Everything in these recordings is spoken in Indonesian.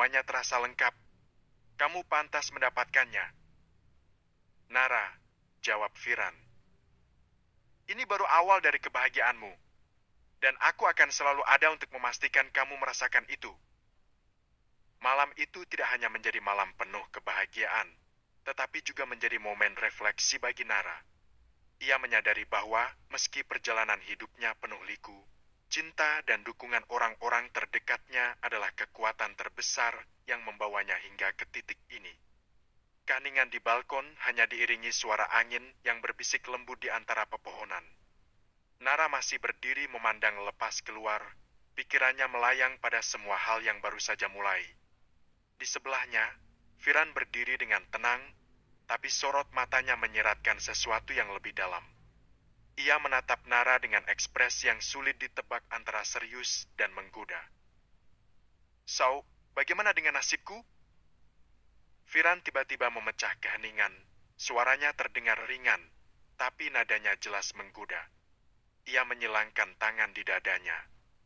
semuanya terasa lengkap. Kamu pantas mendapatkannya. Nara, jawab Firan. Ini baru awal dari kebahagiaanmu. Dan aku akan selalu ada untuk memastikan kamu merasakan itu. Malam itu tidak hanya menjadi malam penuh kebahagiaan, tetapi juga menjadi momen refleksi bagi Nara. Ia menyadari bahwa meski perjalanan hidupnya penuh liku, cinta dan dukungan orang-orang terdekatnya adalah kekuatan terbesar yang membawanya hingga ke titik ini. Keheningan di balkon hanya diiringi suara angin yang berbisik lembut di antara pepohonan. Nara masih berdiri memandang lepas keluar, pikirannya melayang pada semua hal yang baru saja mulai. Di sebelahnya, Firan berdiri dengan tenang, tapi sorot matanya menyiratkan sesuatu yang lebih dalam. Ia menatap Nara dengan ekspresi yang sulit ditebak antara serius dan menggoda. "So, bagaimana dengan nasibku?" Firan tiba-tiba memecah keheningan. Suaranya terdengar ringan, tapi nadanya jelas menggoda. Ia menyilangkan tangan di dadanya,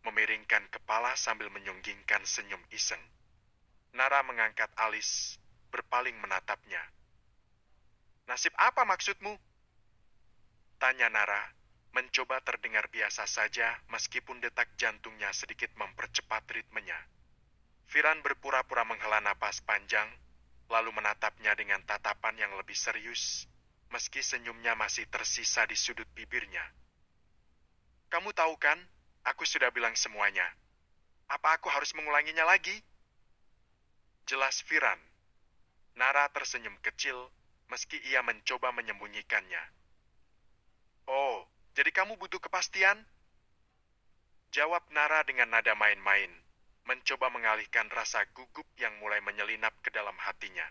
memiringkan kepala sambil menyunggingkan senyum iseng. Nara mengangkat alis, berpaling menatapnya. "Nasib apa maksudmu?" tanya Nara, mencoba terdengar biasa saja meskipun detak jantungnya sedikit mempercepat ritmenya. Firan berpura-pura menghela napas panjang, lalu menatapnya dengan tatapan yang lebih serius, meski senyumnya masih tersisa di sudut bibirnya. "Kamu tahu kan, aku sudah bilang semuanya. Apa aku harus mengulanginya lagi?" Jelas Firan. Nara tersenyum kecil, meski ia mencoba menyembunyikannya. "Oh, jadi kamu butuh kepastian?" Jawab Nara dengan nada main-main, mencoba mengalihkan rasa gugup yang mulai menyelinap ke dalam hatinya.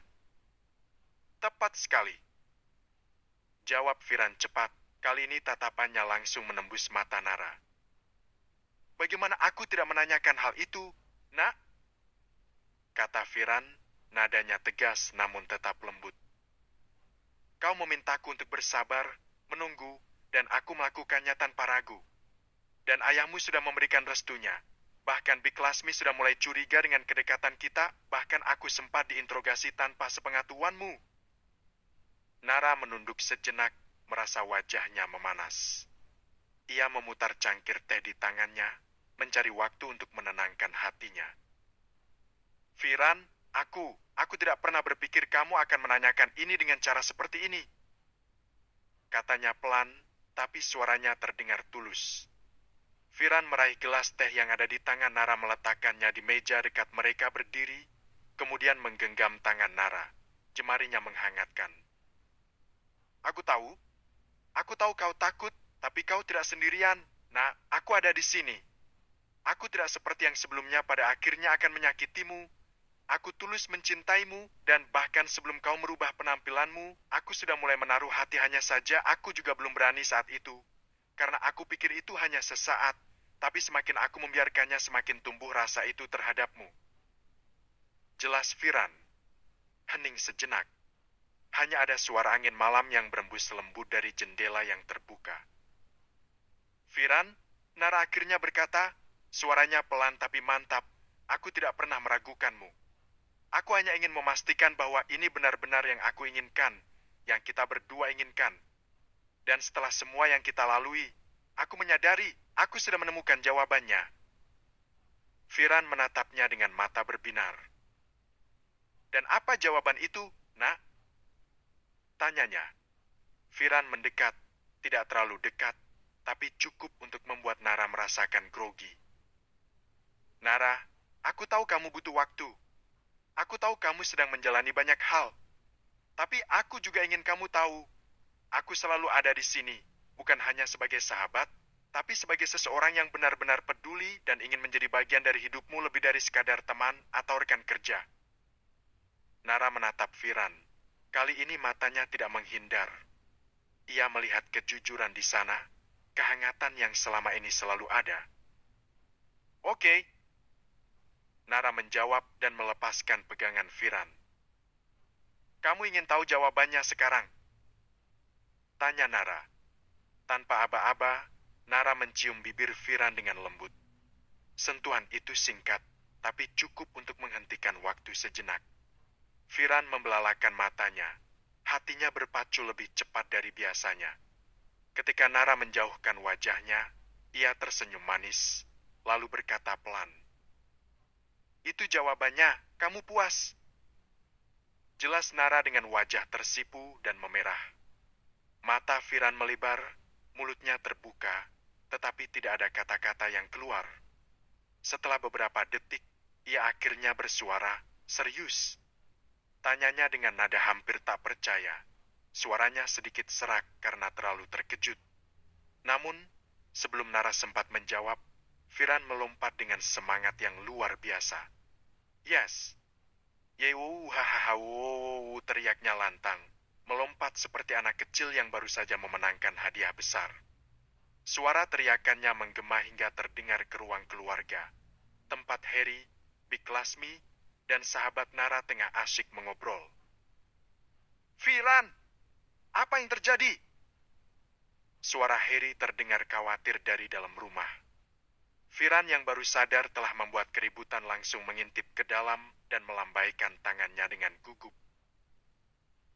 "Tepat sekali," jawab Firan cepat, kali ini tatapannya langsung menembus mata Nara. "Bagaimana aku tidak menanyakan hal itu, Nak?" kata Firan, nadanya tegas namun tetap lembut. "Kau memintaku untuk bersabar, menunggu, dan aku melakukannya tanpa ragu. Dan ayahmu sudah memberikan restunya. Bahkan Big Lasmi sudah mulai curiga dengan kedekatan kita, bahkan aku sempat diinterogasi tanpa sepengetahuanmu." Nara menunduk sejenak, merasa wajahnya memanas. Ia memutar cangkir teh di tangannya, mencari waktu untuk menenangkan hatinya. "Firan, aku tidak pernah berpikir kamu akan menanyakan ini dengan cara seperti ini," katanya pelan, tapi suaranya terdengar tulus. Firan meraih gelas teh yang ada di tangan Nara, meletakkannya di meja dekat mereka berdiri, kemudian menggenggam tangan Nara. Jemarinya menghangatkan. Aku tahu kau takut, tapi kau tidak sendirian. Nah, aku ada di sini. Aku tidak seperti yang sebelumnya pada akhirnya akan menyakitimu. Aku tulus mencintaimu, dan bahkan sebelum kau merubah penampilanmu, aku sudah mulai menaruh hati, hanya saja aku juga belum berani saat itu. Karena aku pikir itu hanya sesaat, tapi semakin aku membiarkannya, semakin tumbuh rasa itu terhadapmu. Jelas Firan. Hening sejenak. Hanya ada suara angin malam yang berembus lembut dari jendela yang terbuka. "Firan," Nara akhirnya berkata, suaranya pelan tapi mantap, "aku tidak pernah meragukanmu. Aku hanya ingin memastikan bahwa ini benar-benar yang aku inginkan, yang kita berdua inginkan. Dan setelah semua yang kita lalui, aku menyadari aku sudah menemukan jawabannya." Firan menatapnya dengan mata berbinar. "Dan apa jawaban itu, Nak?" tanyanya. Firan mendekat, tidak terlalu dekat, tapi cukup untuk membuat Nara merasakan grogi. "Nara, aku tahu kamu butuh waktu. Aku tahu kamu sedang menjalani banyak hal. Tapi aku juga ingin kamu tahu, aku selalu ada di sini, bukan hanya sebagai sahabat, tapi sebagai seseorang yang benar-benar peduli dan ingin menjadi bagian dari hidupmu lebih dari sekadar teman atau rekan kerja." Nara menatap Firan. Kali ini matanya tidak menghindar. Ia melihat kejujuran di sana, kehangatan yang selama ini selalu ada. "Oke," Nara menjawab dan melepaskan pegangan Firan. "Kamu ingin tahu jawabannya sekarang?" tanya Nara. Tanpa aba-aba, Nara mencium bibir Firan dengan lembut. Sentuhan itu singkat, tapi cukup untuk menghentikan waktu sejenak. Firan membelalakan matanya. Hatinya berpacu lebih cepat dari biasanya. Ketika Nara menjauhkan wajahnya, ia tersenyum manis, lalu berkata pelan, "Itu jawabannya, kamu puas." Jelas Nara dengan wajah tersipu dan memerah. Mata Firan melebar, mulutnya terbuka, tetapi tidak ada kata-kata yang keluar. Setelah beberapa detik, ia akhirnya bersuara, serius. Tanyanya dengan nada hampir tak percaya. Suaranya sedikit serak karena terlalu terkejut. Namun, sebelum Nara sempat menjawab, Firan melompat dengan semangat yang luar biasa. "Yes." "Yewu hahaha wow," teriaknya lantang, melompat seperti anak kecil yang baru saja memenangkan hadiah besar. Suara teriakannya menggema hingga terdengar ke ruang keluarga, tempat Harry, Big Lasmi, dan sahabat Nara tengah asyik mengobrol. "Firan, apa yang terjadi?" Suara Harry terdengar khawatir dari dalam rumah. Firan yang baru sadar telah membuat keributan langsung mengintip ke dalam dan melambaikan tangannya dengan gugup.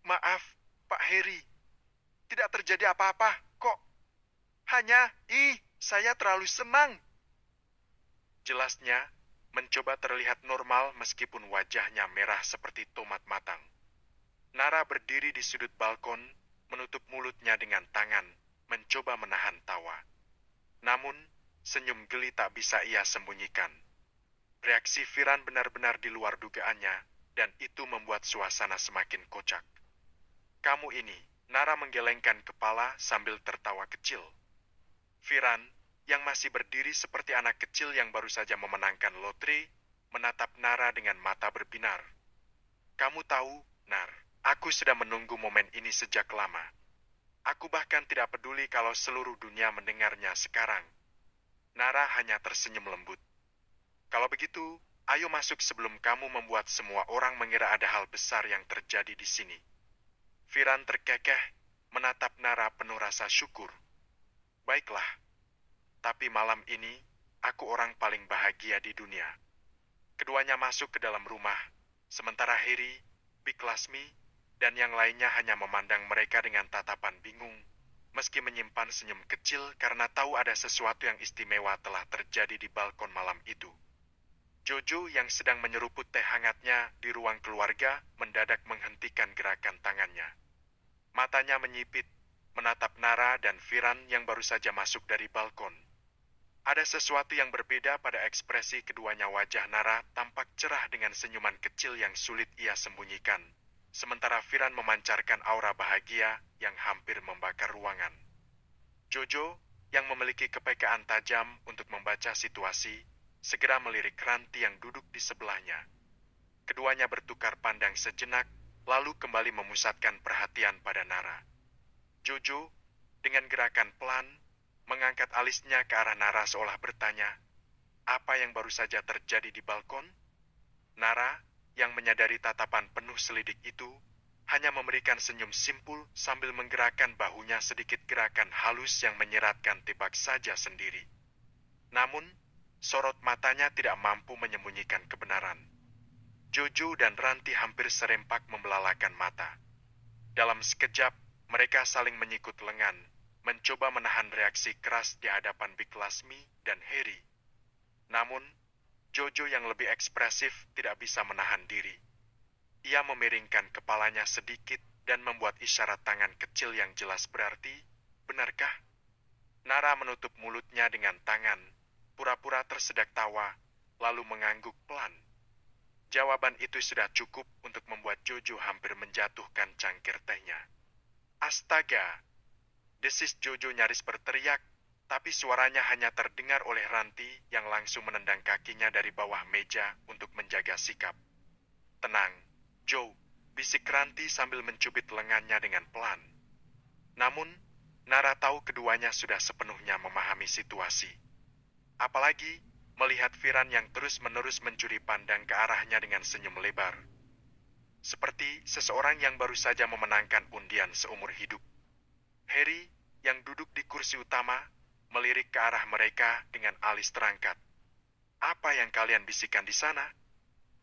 "Maaf, Pak Harry. Tidak terjadi apa-apa, kok. Hanya, saya terlalu senang." Jelasnya, mencoba terlihat normal meskipun wajahnya merah seperti tomat matang. Nara berdiri di sudut balkon, menutup mulutnya dengan tangan, mencoba menahan tawa. Namun, senyum geli tak bisa ia sembunyikan. Reaksi Firan benar-benar di luar dugaannya, dan itu membuat suasana semakin kocak. "Kamu ini," Nara menggelengkan kepala sambil tertawa kecil. Firan, yang masih berdiri seperti anak kecil yang baru saja memenangkan lotre, menatap Nara dengan mata berbinar. "Kamu tahu, Nar, aku sudah menunggu momen ini sejak lama. Aku bahkan tidak peduli kalau seluruh dunia mendengarnya sekarang." Nara hanya tersenyum lembut. "Kalau begitu, ayo masuk sebelum kamu membuat semua orang mengira ada hal besar yang terjadi di sini." Firan terkekeh, menatap Nara penuh rasa syukur. "Baiklah, tapi malam ini, aku orang paling bahagia di dunia." Keduanya masuk ke dalam rumah, sementara Harry, Big Lasmi, dan yang lainnya hanya memandang mereka dengan tatapan bingung, meski menyimpan senyum kecil karena tahu ada sesuatu yang istimewa telah terjadi di balkon malam itu. Jojo yang sedang menyeruput teh hangatnya di ruang keluarga mendadak menghentikan gerakan tangannya. Matanya menyipit, menatap Nara dan Firan yang baru saja masuk dari balkon. Ada sesuatu yang berbeda pada ekspresi keduanya. Wajah Nara tampak cerah dengan senyuman kecil yang sulit ia sembunyikan, sementara Firan memancarkan aura bahagia yang hampir membakar ruangan. Jojo, yang memiliki kepekaan tajam untuk membaca situasi, segera melirik Ranti yang duduk di sebelahnya. Keduanya bertukar pandang sejenak, lalu kembali memusatkan perhatian pada Nara. Jojo, dengan gerakan pelan, mengangkat alisnya ke arah Nara seolah bertanya, "Apa yang baru saja terjadi di balkon?" Nara, yang menyadari tatapan penuh selidik itu, hanya memberikan senyum simpul sambil menggerakkan bahunya sedikit gerakan halus yang menyeratkan tebak saja sendiri. Namun, sorot matanya tidak mampu menyembunyikan kebenaran. Jojo dan Ranti hampir serempak membelalakan mata. Dalam sekejap, mereka saling menyikut lengan, mencoba menahan reaksi keras di hadapan Big Lasmi dan Harry. Namun, Jojo yang lebih ekspresif tidak bisa menahan diri. Ia memiringkan kepalanya sedikit dan membuat isyarat tangan kecil yang jelas berarti, "Benarkah?" Nara menutup mulutnya dengan tangan, pura-pura tersedak tawa, lalu mengangguk pelan. Jawaban itu sudah cukup untuk membuat Jojo hampir menjatuhkan cangkir tehnya. "Astaga!" desis Jojo nyaris berteriak, tapi suaranya hanya terdengar oleh Ranti yang langsung menendang kakinya dari bawah meja untuk menjaga sikap. "Tenang, Joe," bisik Ranti sambil mencubit lengannya dengan pelan. Namun, Nara tahu keduanya sudah sepenuhnya memahami situasi. Apalagi melihat Firan yang terus-menerus mencuri pandang ke arahnya dengan senyum lebar. Seperti seseorang yang baru saja memenangkan undian seumur hidup. Harry, yang duduk di kursi utama, melirik ke arah mereka dengan alis terangkat. Apa yang kalian bisikan di sana?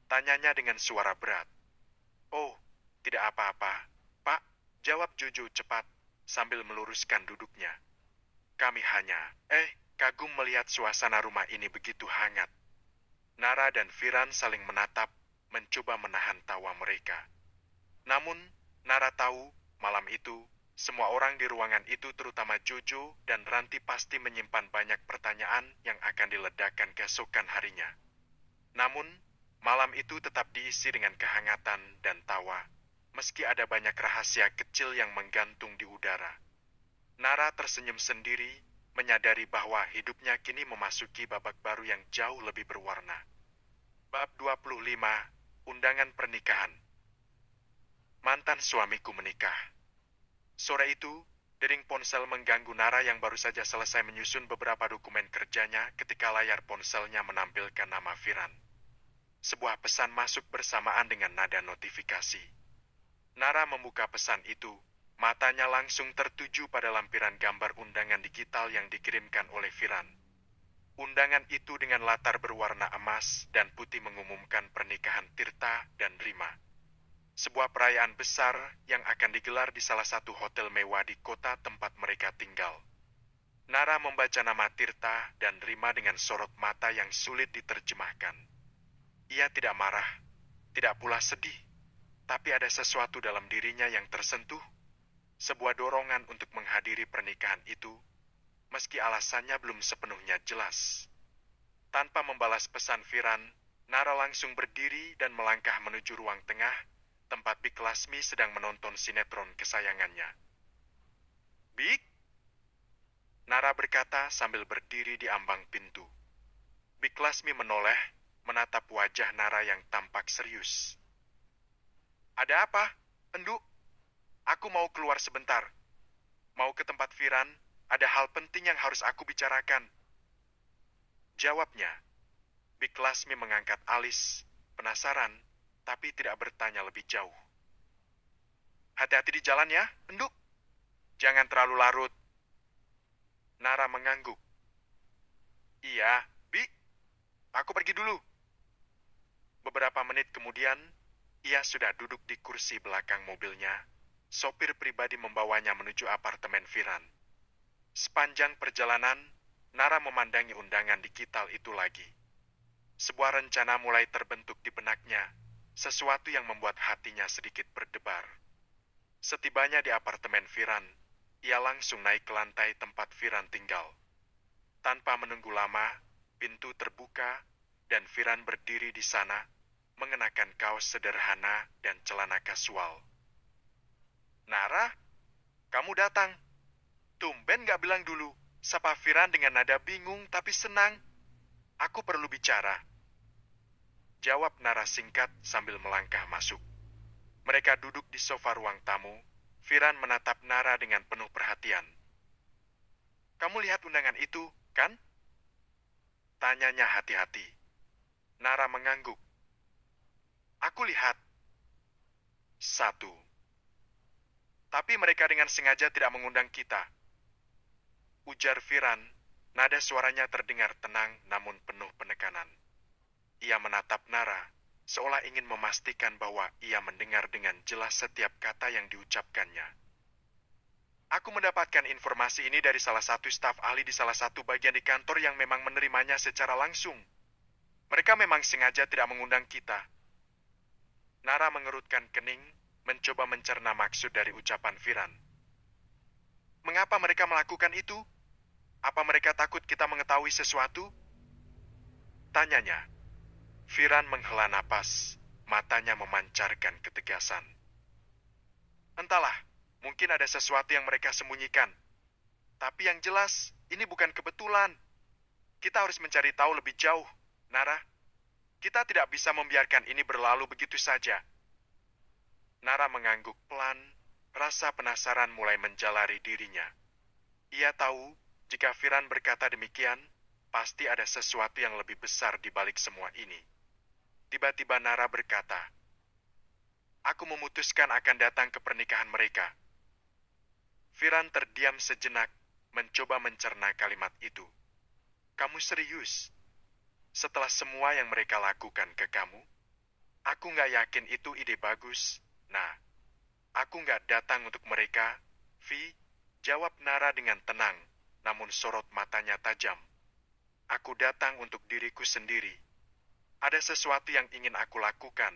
Tanyanya dengan suara berat. Oh, tidak apa-apa, Pak, jawab Jojo cepat sambil meluruskan duduknya. Kami hanya, kagum melihat suasana rumah ini begitu hangat. Nara dan Firan saling menatap, mencoba menahan tawa mereka. Namun, Nara tahu, malam itu, semua orang di ruangan itu terutama Jojo dan Ranti pasti menyimpan banyak pertanyaan yang akan diledakkan keesokan harinya. Namun, malam itu tetap diisi dengan kehangatan dan tawa, meski ada banyak rahasia kecil yang menggantung di udara. Nara tersenyum sendiri, menyadari bahwa hidupnya kini memasuki babak baru yang jauh lebih berwarna. Bab 25, Undangan Pernikahan. Mantan suamiku menikah. Sore itu, dering ponsel mengganggu Nara yang baru saja selesai menyusun beberapa dokumen kerjanya ketika layar ponselnya menampilkan nama Firan. Sebuah pesan masuk bersamaan dengan nada notifikasi. Nara membuka pesan itu, matanya langsung tertuju pada lampiran gambar undangan digital yang dikirimkan oleh Firan. Undangan itu dengan latar berwarna emas dan putih mengumumkan pernikahan Tirta dan Rima. Sebuah perayaan besar yang akan digelar di salah satu hotel mewah di kota tempat mereka tinggal. Nara membaca nama Tirta dan Rima dengan sorot mata yang sulit diterjemahkan. Ia tidak marah, tidak pula sedih, tapi ada sesuatu dalam dirinya yang tersentuh, sebuah dorongan untuk menghadiri pernikahan itu, meski alasannya belum sepenuhnya jelas. Tanpa membalas pesan Firan, Nara langsung berdiri dan melangkah menuju ruang tengah, tempat Bik Lasmi sedang menonton sinetron kesayangannya. Bik? Nara berkata sambil berdiri di ambang pintu. Bik Lasmi menoleh, menatap wajah Nara yang tampak serius. Ada apa, Endu? Aku mau keluar sebentar. Mau ke tempat Firan, ada hal penting yang harus aku bicarakan. Jawabnya. Bik Lasmi mengangkat alis, penasaran, tapi tidak bertanya lebih jauh. Hati-hati di jalan ya, Endu. Jangan terlalu larut. Nara mengangguk. Iya, Bik. Aku pergi dulu. Beberapa menit kemudian, ia sudah duduk di kursi belakang mobilnya. Sopir pribadi membawanya menuju apartemen Firan. Sepanjang perjalanan, Nara memandangi undangan digital itu lagi. Sebuah rencana mulai terbentuk di benaknya, sesuatu yang membuat hatinya sedikit berdebar. Setibanya di apartemen Firan, ia langsung naik ke lantai tempat Firan tinggal. Tanpa menunggu lama, pintu terbuka dan Firan berdiri di sana, mengenakan kaos sederhana dan celana kasual. Nara, kamu datang. Tumben gak bilang dulu, sapa Firan dengan nada bingung tapi senang. Aku perlu bicara. Jawab Nara singkat sambil melangkah masuk. Mereka duduk di sofa ruang tamu. Firan menatap Nara dengan penuh perhatian. Kamu lihat undangan itu, kan? Tanyanya hati-hati. Nara mengangguk. Aku lihat. 1. Tapi mereka dengan sengaja tidak mengundang kita. Ujar Firan, nada suaranya terdengar tenang namun penuh penekanan. Ia menatap Nara, seolah ingin memastikan bahwa ia mendengar dengan jelas setiap kata yang diucapkannya. Aku mendapatkan informasi ini dari salah satu staf ahli di salah satu bagian di kantor yang memang menerimanya secara langsung. Mereka memang sengaja tidak mengundang kita. Nara mengerutkan kening, mencoba mencerna maksud dari ucapan Firan. Mengapa mereka melakukan itu? Apa mereka takut kita mengetahui sesuatu? Tanyanya. Firan menghela napas, matanya memancarkan ketegasan. Entahlah, mungkin ada sesuatu yang mereka sembunyikan. Tapi yang jelas, ini bukan kebetulan. Kita harus mencari tahu lebih jauh, Nara. Kita tidak bisa membiarkan ini berlalu begitu saja. Nara mengangguk pelan, rasa penasaran mulai menjalari dirinya. Ia tahu, jika Firan berkata demikian, pasti ada sesuatu yang lebih besar di balik semua ini. Tiba-tiba Nara berkata, aku memutuskan akan datang ke pernikahan mereka. Firan terdiam sejenak, mencoba mencerna kalimat itu. Kamu serius? Setelah semua yang mereka lakukan ke kamu, aku nggak yakin itu ide bagus. Nah, aku nggak datang untuk mereka, Vi, jawab Nara dengan tenang, namun sorot matanya tajam. Aku datang untuk diriku sendiri. Ada sesuatu yang ingin aku lakukan,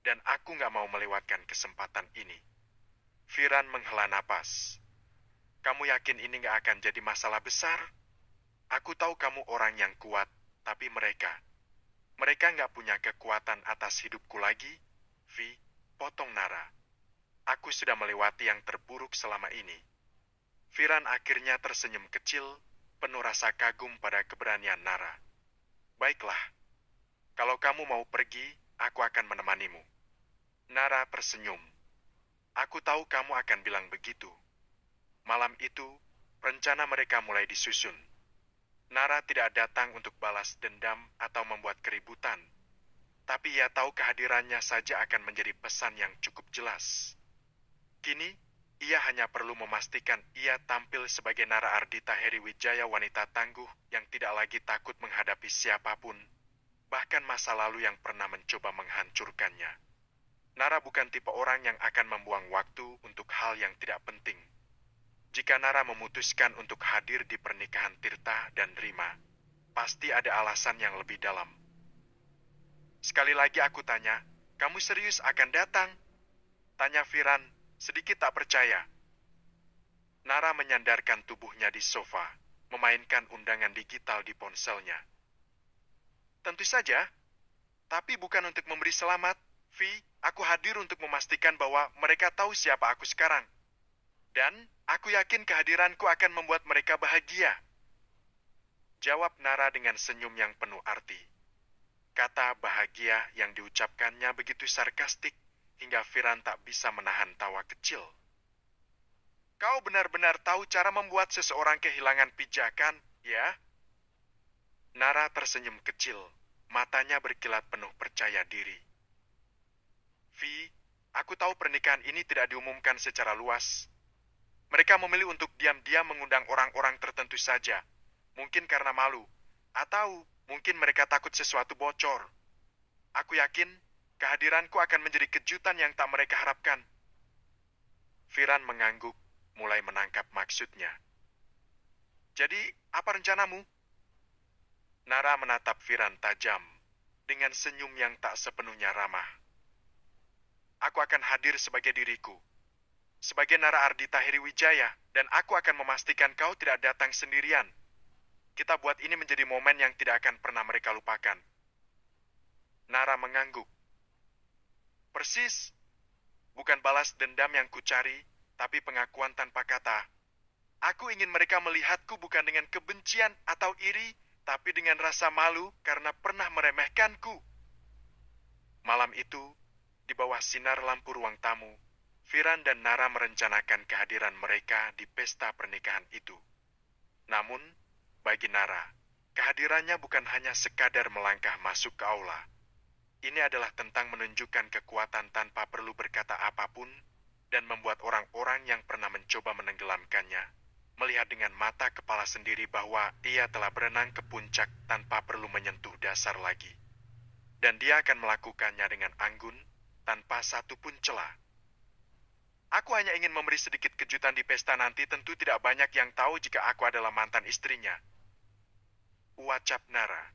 dan aku nggak mau melewatkan kesempatan ini. Firan menghela napas. Kamu yakin ini nggak akan jadi masalah besar? Aku tahu kamu orang yang kuat, tapi mereka nggak punya kekuatan atas hidupku lagi. Vi, potong Nara. Aku sudah melewati yang terburuk selama ini. Firan akhirnya tersenyum kecil, penuh rasa kagum pada keberanian Nara. Baiklah, kalau kamu mau pergi, aku akan menemanimu. Nara tersenyum. Aku tahu kamu akan bilang begitu. Malam itu, rencana mereka mulai disusun. Nara tidak datang untuk balas dendam atau membuat keributan, tapi ia tahu kehadirannya saja akan menjadi pesan yang cukup jelas. Kini, ia hanya perlu memastikan ia tampil sebagai Nara Ardita Heri Wijaya, wanita tangguh yang tidak lagi takut menghadapi siapapun, bahkan masa lalu yang pernah mencoba menghancurkannya. Nara bukan tipe orang yang akan membuang waktu untuk hal yang tidak penting. Jika Nara memutuskan untuk hadir di pernikahan Tirta dan Rima, pasti ada alasan yang lebih dalam. Sekali lagi aku tanya, kamu serius akan datang? Tanya Firan, sedikit tak percaya. Nara menyandarkan tubuhnya di sofa, memainkan undangan digital di ponselnya. Tentu saja, tapi bukan untuk memberi selamat. Vi, aku hadir untuk memastikan bahwa mereka tahu siapa aku sekarang. Dan aku yakin kehadiranku akan membuat mereka bahagia. Jawab Nara dengan senyum yang penuh arti. Kata bahagia yang diucapkannya begitu sarkastik hingga Firan tak bisa menahan tawa kecil. Kau benar-benar tahu cara membuat seseorang kehilangan pijakan, ya? Nara tersenyum kecil, matanya berkilat penuh percaya diri. Vi, aku tahu pernikahan ini tidak diumumkan secara luas. Mereka memilih untuk diam-diam mengundang orang-orang tertentu saja. Mungkin karena malu, atau mungkin mereka takut sesuatu bocor. Aku yakin kehadiranku akan menjadi kejutan yang tak mereka harapkan. Firan mengangguk, mulai menangkap maksudnya. Jadi, apa rencanamu? Nara menatap Firan tajam, dengan senyum yang tak sepenuhnya ramah. Aku akan hadir sebagai diriku, sebagai Nara Ardita Heri Wijaya, dan aku akan memastikan kau tidak datang sendirian. Kita buat ini menjadi momen yang tidak akan pernah mereka lupakan. Nara mengangguk. Persis, bukan balas dendam yang kucari, tapi pengakuan tanpa kata. Aku ingin mereka melihatku bukan dengan kebencian atau iri, tapi dengan rasa malu karena pernah meremehkanku. Malam itu, di bawah sinar lampu ruang tamu, Firan dan Nara merencanakan kehadiran mereka di pesta pernikahan itu. Namun, bagi Nara, kehadirannya bukan hanya sekadar melangkah masuk ke aula. Ini adalah tentang menunjukkan kekuatan tanpa perlu berkata apapun dan membuat orang-orang yang pernah mencoba menenggelamkannya melihat dengan mata kepala sendiri bahwa ia telah berenang ke puncak tanpa perlu menyentuh dasar lagi. Dan dia akan melakukannya dengan anggun tanpa satu pun celah. Aku hanya ingin memberi sedikit kejutan di pesta nanti, tentu tidak banyak yang tahu jika aku adalah mantan istrinya. Ucap Nara.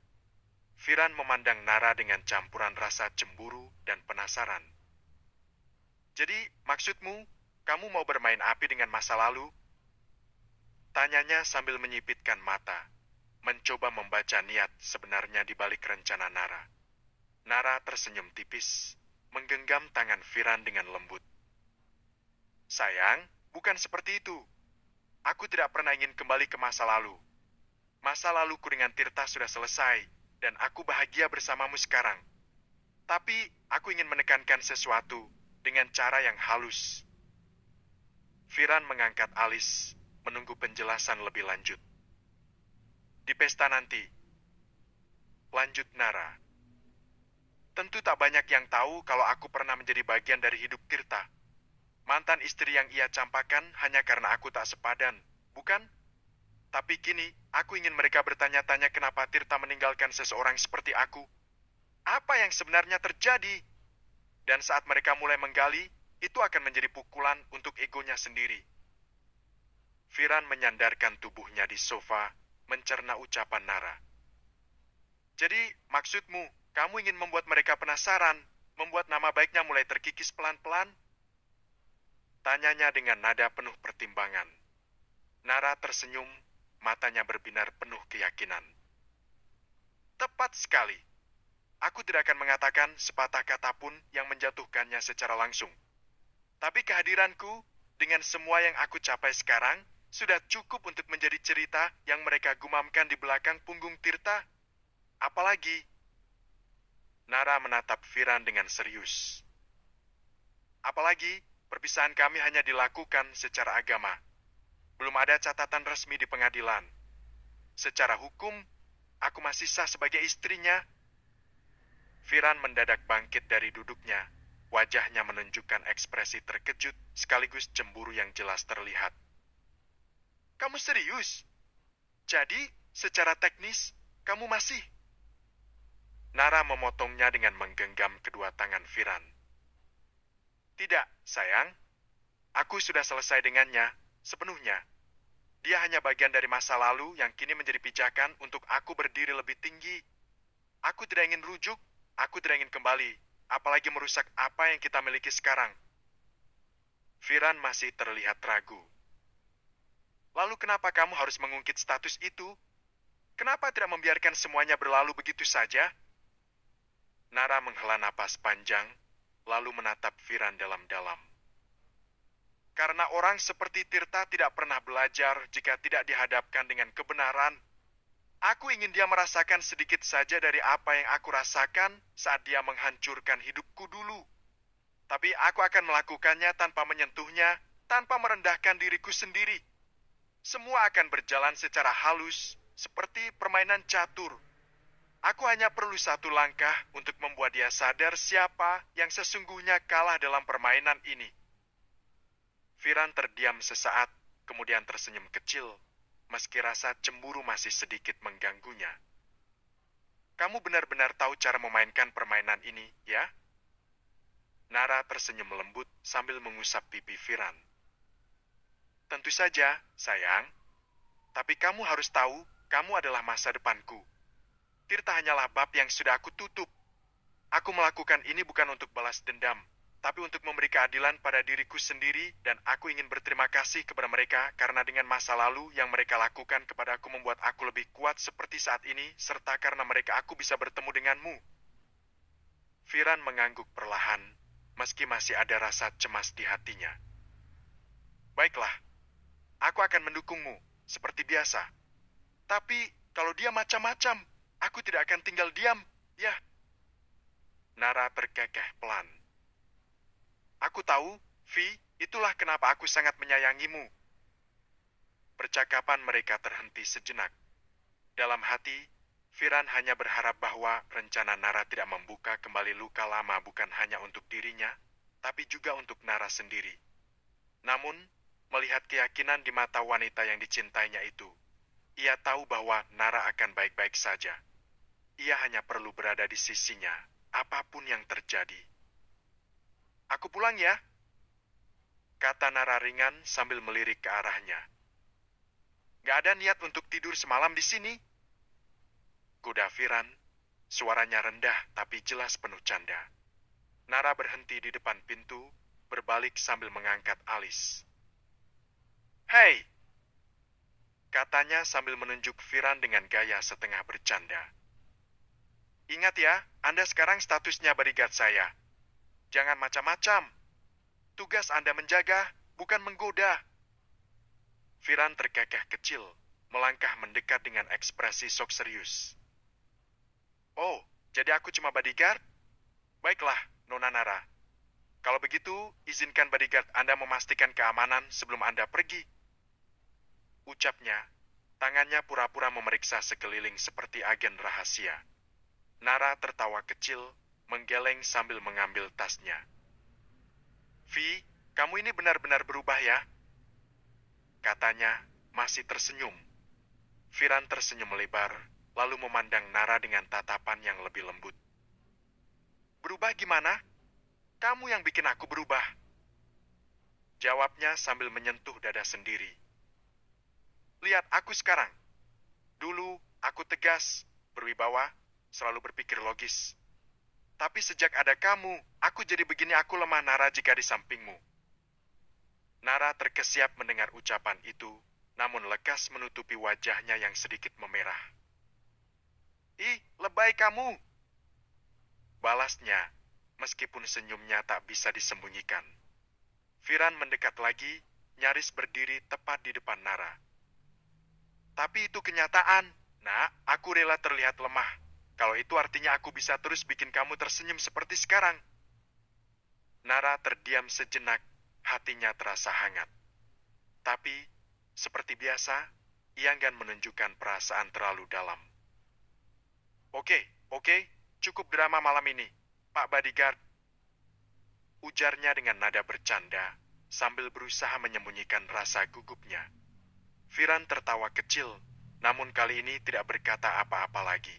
Firan memandang Nara dengan campuran rasa cemburu dan penasaran. Jadi, maksudmu, kamu mau bermain api dengan masa lalu? Tanyanya sambil menyipitkan mata, mencoba membaca niat sebenarnya di balik rencana Nara. Nara tersenyum tipis, menggenggam tangan Firan dengan lembut. Sayang, bukan seperti itu. Aku tidak pernah ingin kembali ke masa lalu. Masa laluku dengan Tirta sudah selesai, dan aku bahagia bersamamu sekarang. Tapi, aku ingin menekankan sesuatu dengan cara yang halus. Firan mengangkat alis, menunggu penjelasan lebih lanjut. Di pesta nanti, lanjut Nara. Tentu tak banyak yang tahu kalau aku pernah menjadi bagian dari hidup Tirta. Mantan istri yang ia campakan hanya karena aku tak sepadan, bukan? Tapi kini, aku ingin mereka bertanya-tanya kenapa Tirta meninggalkan seseorang seperti aku. Apa yang sebenarnya terjadi? Dan saat mereka mulai menggali, itu akan menjadi pukulan untuk egonya sendiri. Firan menyandarkan tubuhnya di sofa, mencerna ucapan Nara. Jadi, maksudmu, kamu ingin membuat mereka penasaran, membuat nama baiknya mulai terkikis pelan-pelan? Tanyanya dengan nada penuh pertimbangan. Nara tersenyum, matanya berbinar penuh keyakinan. Tepat sekali. Aku tidak akan mengatakan sepatah kata pun yang menjatuhkannya secara langsung. Tapi kehadiranku, dengan semua yang aku capai sekarang, sudah cukup untuk menjadi cerita yang mereka gumamkan di belakang punggung Tirta. Apalagi, Nara menatap Firan dengan serius. Apalagi, perpisahan kami hanya dilakukan secara agama. Belum ada catatan resmi di pengadilan. Secara hukum, aku masih sah sebagai istrinya. Firan mendadak bangkit dari duduknya. Wajahnya menunjukkan ekspresi terkejut sekaligus cemburu yang jelas terlihat. Kamu serius? Jadi, secara teknis, kamu masih... Nara memotongnya dengan menggenggam kedua tangan Firan. Tidak, sayang. Aku sudah selesai dengannya, sepenuhnya. Dia hanya bagian dari masa lalu yang kini menjadi pijakan untuk aku berdiri lebih tinggi. Aku tidak ingin rujuk, aku tidak ingin kembali, apalagi merusak apa yang kita miliki sekarang. Firan masih terlihat ragu. Lalu kenapa kamu harus mengungkit status itu? Kenapa tidak membiarkan semuanya berlalu begitu saja? Nara menghela napas panjang, lalu menatap Firan dalam-dalam. Karena orang seperti Tirta tidak pernah belajar jika tidak dihadapkan dengan kebenaran. Aku ingin dia merasakan sedikit saja dari apa yang aku rasakan saat dia menghancurkan hidupku dulu. Tapi aku akan melakukannya tanpa menyentuhnya, tanpa merendahkan diriku sendiri. Semua akan berjalan secara halus, seperti permainan catur. Aku hanya perlu satu langkah untuk membuat dia sadar siapa yang sesungguhnya kalah dalam permainan ini. Firan terdiam sesaat, kemudian tersenyum kecil, meski rasa cemburu masih sedikit mengganggunya. Kamu benar-benar tahu cara memainkan permainan ini, ya? Nara tersenyum lembut sambil mengusap pipi Firan. Tentu saja, sayang. Tapi kamu harus tahu, kamu adalah masa depanku. Tirta hanyalah bab yang sudah aku tutup. Aku melakukan ini bukan untuk balas dendam, tapi untuk memberi keadilan pada diriku sendiri dan aku ingin berterima kasih kepada mereka karena dengan masa lalu yang mereka lakukan kepada aku membuat aku lebih kuat seperti saat ini, serta karena mereka aku bisa bertemu denganmu. Firan mengangguk perlahan, meski masih ada rasa cemas di hatinya. Baiklah, aku akan mendukungmu, seperti biasa. Tapi kalau dia macam-macam, aku tidak akan tinggal diam, ya. Nara terkekeh pelan. Aku tahu, Vi, itulah kenapa aku sangat menyayangimu. Percakapan mereka terhenti sejenak. Dalam hati, Firan hanya berharap bahwa rencana Nara tidak membuka kembali luka lama bukan hanya untuk dirinya, tapi juga untuk Nara sendiri. Namun, melihat keyakinan di mata wanita yang dicintainya itu, ia tahu bahwa Nara akan baik-baik saja. Ia hanya perlu berada di sisinya, apapun yang terjadi. Aku pulang ya, kata Nara ringan sambil melirik ke arahnya. Gak ada niat untuk tidur semalam di sini. Goda Firan, suaranya rendah tapi jelas penuh canda. Nara berhenti di depan pintu, berbalik sambil mengangkat alis. Hei, katanya sambil menunjuk Firan dengan gaya setengah bercanda. Ingat ya, Anda sekarang statusnya bodyguard saya. Jangan macam-macam. Tugas Anda menjaga, bukan menggoda. Firan terkekeh kecil, melangkah mendekat dengan ekspresi sok serius. Oh, jadi aku cuma bodyguard? Baiklah, Nona Nara. Kalau begitu, izinkan bodyguard Anda memastikan keamanan sebelum Anda pergi. Ucapnya, tangannya pura-pura memeriksa sekeliling seperti agen rahasia. Nara tertawa kecil, menggeleng sambil mengambil tasnya. Vi, kamu ini benar-benar berubah ya? Katanya, masih tersenyum. Firan tersenyum lebar, lalu memandang Nara dengan tatapan yang lebih lembut. Berubah gimana? Kamu yang bikin aku berubah. Jawabnya sambil menyentuh dada sendiri. Lihat aku sekarang. Dulu aku tegas, berwibawa, selalu berpikir logis. Tapi sejak ada kamu, aku jadi begini. Aku lemah, Nara, jika di sampingmu. Nara terkesiap mendengar ucapan itu, namun lekas menutupi wajahnya yang sedikit memerah. Ih, lebay kamu! Balasnya, meskipun senyumnya tak bisa disembunyikan. Firan mendekat lagi, nyaris berdiri tepat di depan Nara. Tapi itu kenyataan. Nak, aku rela terlihat lemah. Kalau itu artinya aku bisa terus bikin kamu tersenyum seperti sekarang. Nara terdiam sejenak, hatinya terasa hangat. Tapi, seperti biasa, ia enggan menunjukkan perasaan terlalu dalam. Oke, cukup drama malam ini, Pak Bodyguard. Ujarnya dengan nada bercanda, sambil berusaha menyembunyikan rasa gugupnya. Firan tertawa kecil, namun kali ini tidak berkata apa-apa lagi.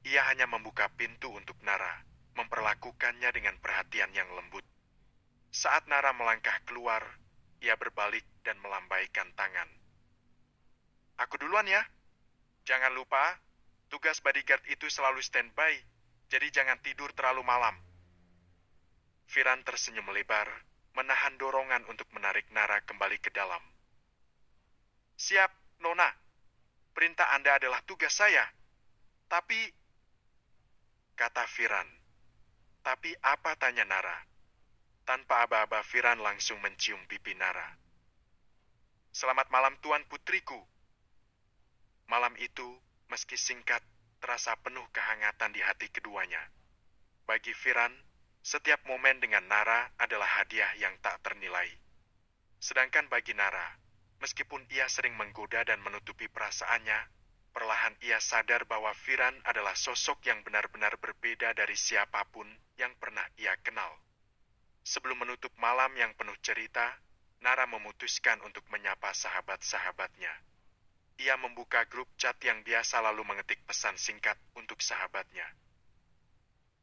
Ia hanya membuka pintu untuk Nara, memperlakukannya dengan perhatian yang lembut. Saat Nara melangkah keluar, ia berbalik dan melambaikan tangan. Aku duluan ya. Jangan lupa, tugas bodyguard itu selalu standby, jadi jangan tidur terlalu malam. Firan tersenyum lebar, menahan dorongan untuk menarik Nara kembali ke dalam. Siap, Nona. Perintah Anda adalah tugas saya. Tapi, kata Firan. Tapi apa, tanya Nara. Tanpa aba-aba, Firan langsung mencium pipi Nara. Selamat malam, Tuan Putriku. Malam itu, meski singkat, terasa penuh kehangatan di hati keduanya. Bagi Firan, setiap momen dengan Nara adalah hadiah yang tak ternilai. Sedangkan bagi Nara, meskipun ia sering menggoda dan menutupi perasaannya, perlahan ia sadar bahwa Firan adalah sosok yang benar-benar berbeda dari siapapun yang pernah ia kenal. Sebelum menutup malam yang penuh cerita, Nara memutuskan untuk menyapa sahabat-sahabatnya. Ia membuka grup chat yang biasa lalu mengetik pesan singkat untuk sahabatnya.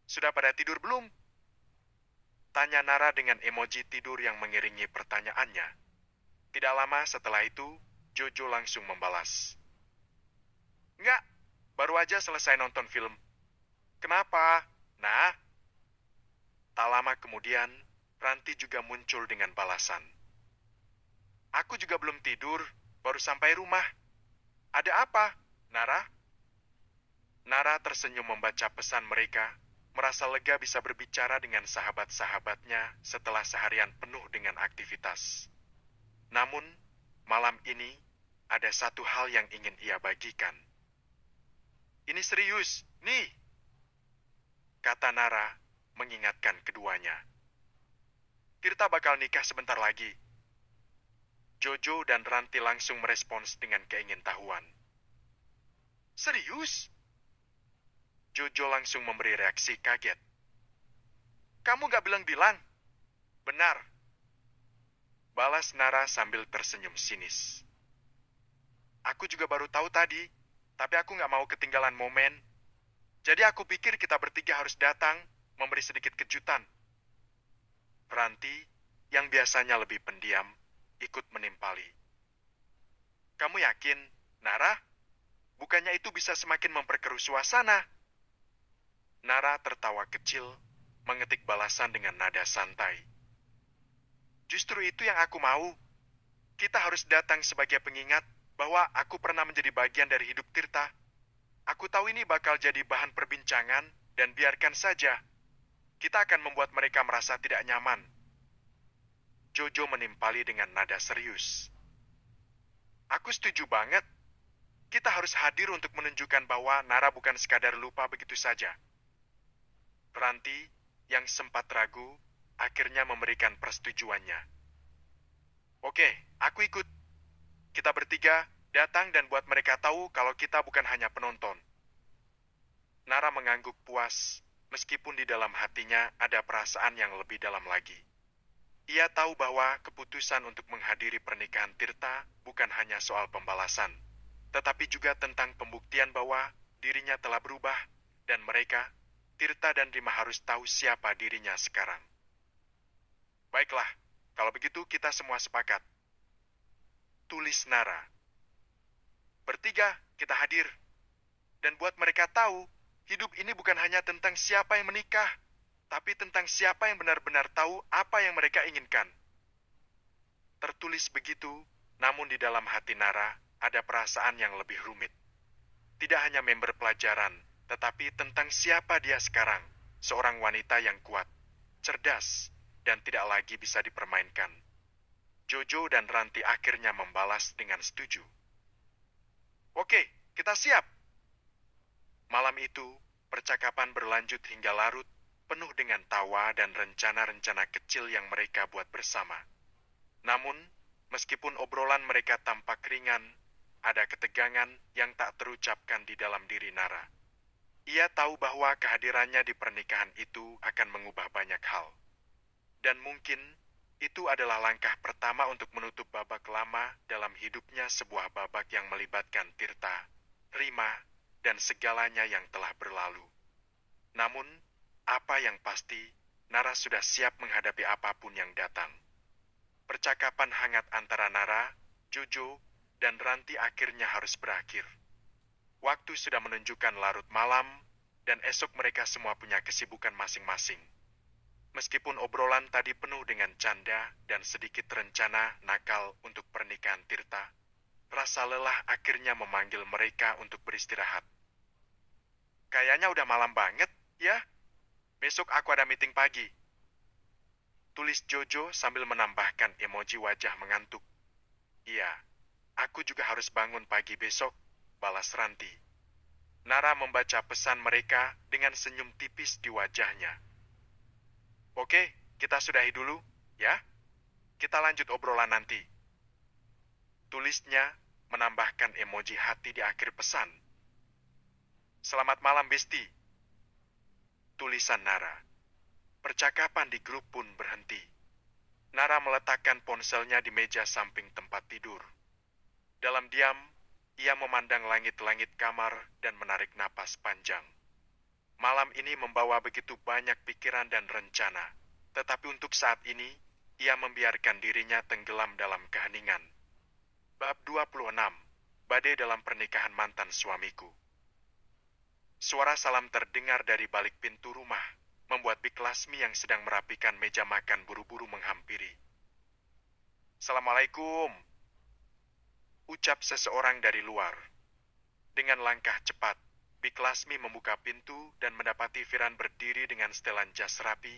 Sudah pada tidur belum? Tanya Nara dengan emoji tidur yang mengiringi pertanyaannya. Tidak lama setelah itu, Jojo langsung membalas. Enggak, baru aja selesai nonton film. Kenapa? Nah, tak lama kemudian, Ranti juga muncul dengan balasan. Aku juga belum tidur, baru sampai rumah. Ada apa, Nara? Nara tersenyum membaca pesan mereka, merasa lega bisa berbicara dengan sahabat-sahabatnya setelah seharian penuh dengan aktivitas. Namun, malam ini ada satu hal yang ingin ia bagikan. Ini serius, nih, kata Nara mengingatkan keduanya. Tirta bakal nikah sebentar lagi. Jojo dan Ranti langsung merespons dengan keingintahuan. Serius? Jojo langsung memberi reaksi kaget. Kamu gak bilang-bilang? Benar. Balas Nara sambil tersenyum sinis. Aku juga baru tahu tadi, tapi aku gak mau ketinggalan momen. Jadi aku pikir kita bertiga harus datang, memberi sedikit kejutan. Ranti, yang biasanya lebih pendiam, ikut menimpali. Kamu yakin, Nara? Bukannya itu bisa semakin memperkeruh suasana? Nara tertawa kecil, mengetik balasan dengan nada santai. Justru itu yang aku mau. Kita harus datang sebagai pengingat bahwa aku pernah menjadi bagian dari hidup Tirta. Aku tahu ini bakal jadi bahan perbincangan, dan biarkan saja. Kita akan membuat mereka merasa tidak nyaman. Jojo menimpali dengan nada serius. Aku setuju banget. Kita harus hadir untuk menunjukkan bahwa Nara bukan sekadar lupa begitu saja. Ranti, yang sempat ragu, akhirnya memberikan persetujuannya. Oke, aku ikut. Kita bertiga datang dan buat mereka tahu kalau kita bukan hanya penonton. Nara mengangguk puas, meskipun di dalam hatinya ada perasaan yang lebih dalam lagi. Ia tahu bahwa keputusan untuk menghadiri pernikahan Tirta bukan hanya soal pembalasan, tetapi juga tentang pembuktian bahwa dirinya telah berubah dan mereka, Tirta dan Rima harus tahu siapa dirinya sekarang. Baiklah, kalau begitu kita semua sepakat. Tulis Nara. Bertiga, kita hadir. Dan buat mereka tahu, hidup ini bukan hanya tentang siapa yang menikah, tapi tentang siapa yang benar-benar tahu apa yang mereka inginkan. Tertulis begitu, namun di dalam hati Nara ada perasaan yang lebih rumit. Tidak hanya member pelajaran, tetapi tentang siapa dia sekarang, seorang wanita yang kuat, cerdas, dan tidak lagi bisa dipermainkan. Jojo dan Ranti akhirnya membalas dengan setuju. Oke, kita siap. Malam itu, percakapan berlanjut hingga larut, penuh dengan tawa dan rencana-rencana kecil yang mereka buat bersama. Namun, meskipun obrolan mereka tampak ringan, ada ketegangan yang tak terucapkan di dalam diri Nara. Ia tahu bahwa kehadirannya di pernikahan itu akan mengubah banyak hal. Dan mungkin itu adalah langkah pertama untuk menutup babak lama dalam hidupnya, sebuah babak yang melibatkan Tirta, Rima, dan segalanya yang telah berlalu. Namun, apa yang pasti, Nara sudah siap menghadapi apapun yang datang. Percakapan hangat antara Nara, Jojo, dan Ranti akhirnya harus berakhir. Waktu sudah menunjukkan larut malam, dan esok mereka semua punya kesibukan masing-masing. Meskipun obrolan tadi penuh dengan canda dan sedikit rencana nakal untuk pernikahan Tirta, rasa lelah akhirnya memanggil mereka untuk beristirahat. Kayaknya udah malam banget, ya? Besok aku ada meeting pagi. Tulis Jojo sambil menambahkan emoji wajah mengantuk. Iya, aku juga harus bangun pagi besok, balas Ranti. Nara membaca pesan mereka dengan senyum tipis di wajahnya. Oke, kita sudahi dulu, ya? Kita lanjut obrolan nanti. Tulisnya menambahkan emoji hati di akhir pesan. Selamat malam, Besti. Tulisan Nara. Percakapan di grup pun berhenti. Nara meletakkan ponselnya di meja samping tempat tidur. Dalam diam, ia memandang langit-langit kamar dan menarik napas panjang. Malam ini membawa begitu banyak pikiran dan rencana, tetapi untuk saat ini, ia membiarkan dirinya tenggelam dalam keheningan. Bab 26, Badai dalam pernikahan mantan suamiku. Suara salam terdengar dari balik pintu rumah, membuat Bik Lasmi yang sedang merapikan meja makan buru-buru menghampiri. Assalamualaikum, ucap seseorang dari luar. Dengan langkah cepat, Bik Lasmi membuka pintu dan mendapati Firan berdiri dengan setelan jas rapi,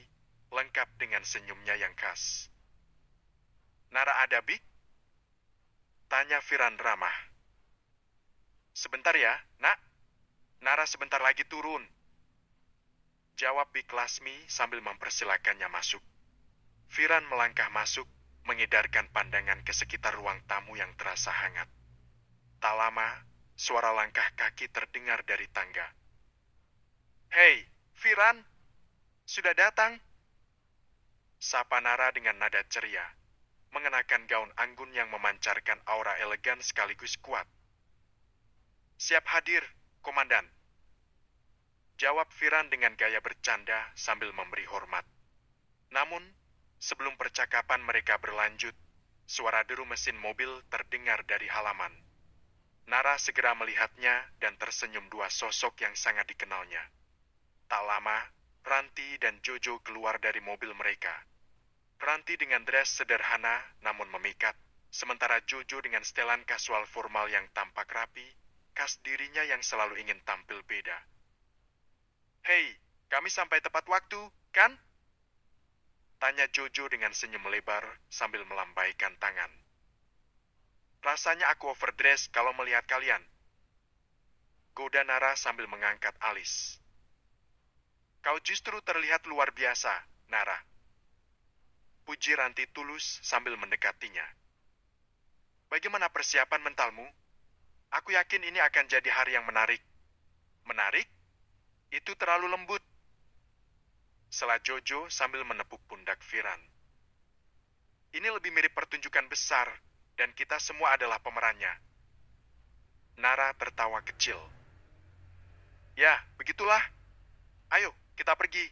lengkap dengan senyumnya yang khas. Nara ada, Bik? Tanya Firan ramah. Sebentar ya, Nak. Nara sebentar lagi turun. Jawab Bik Lasmi sambil mempersilakannya masuk. Firan melangkah masuk, mengedarkan pandangan ke sekitar ruang tamu yang terasa hangat. Tak lama, suara langkah kaki terdengar dari tangga. Hei, Firan, sudah datang? Sapa Nara dengan nada ceria, mengenakan gaun anggun yang memancarkan aura elegan sekaligus kuat. Siap hadir, Komandan. Jawab Firan dengan gaya bercanda sambil memberi hormat. Namun, sebelum percakapan mereka berlanjut, suara deru mesin mobil terdengar dari halaman. Nara segera melihatnya dan tersenyum dua sosok yang sangat dikenalnya. Tak lama, Ranti dan Jojo keluar dari mobil mereka. Ranti dengan dress sederhana namun memikat, sementara Jojo dengan setelan kasual formal yang tampak rapi, khas dirinya yang selalu ingin tampil beda. Hei, kami sampai tepat waktu, kan? Tanya Jojo dengan senyum lebar sambil melambaikan tangan. Rasanya aku overdress kalau melihat kalian. Goda Nara sambil mengangkat alis. Kau justru terlihat luar biasa, Nara. Puji Ranti tulus sambil mendekatinya. Bagaimana persiapan mentalmu? Aku yakin ini akan jadi hari yang menarik. Menarik? Itu terlalu lembut. Sela Jojo sambil menepuk pundak Firan. Ini lebih mirip pertunjukan besar, dan kita semua adalah pemerannya. Nara tertawa kecil. Ya, begitulah. Ayo, kita pergi.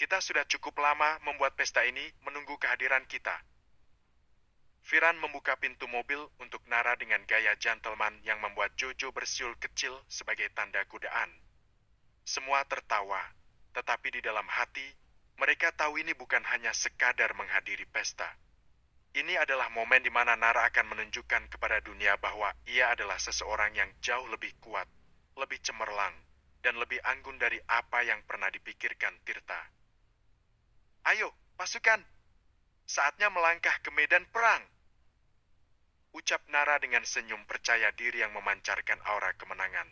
Kita sudah cukup lama membuat pesta ini menunggu kehadiran kita. Firan membuka pintu mobil untuk Nara dengan gaya gentleman yang membuat Jojo bersiul kecil sebagai tanda godaan. Semua tertawa, tetapi di dalam hati, mereka tahu ini bukan hanya sekadar menghadiri pesta. Ini adalah momen di mana Nara akan menunjukkan kepada dunia bahwa ia adalah seseorang yang jauh lebih kuat, lebih cemerlang, dan lebih anggun dari apa yang pernah dipikirkan Tirta. Ayo, pasukan! Saatnya melangkah ke medan perang! Ucap Nara dengan senyum percaya diri yang memancarkan aura kemenangan.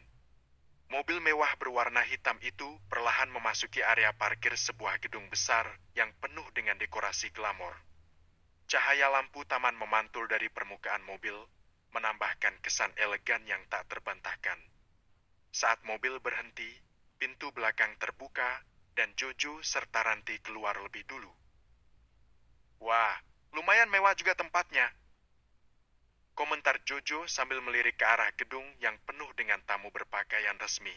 Mobil mewah berwarna hitam itu perlahan memasuki area parkir sebuah gedung besar yang penuh dengan dekorasi glamor. Cahaya lampu taman memantul dari permukaan mobil, menambahkan kesan elegan yang tak terbantahkan. Saat mobil berhenti, pintu belakang terbuka, dan Jojo serta Ranti keluar lebih dulu. Wah, lumayan mewah juga tempatnya. Komentar Jojo sambil melirik ke arah gedung yang penuh dengan tamu berpakaian resmi.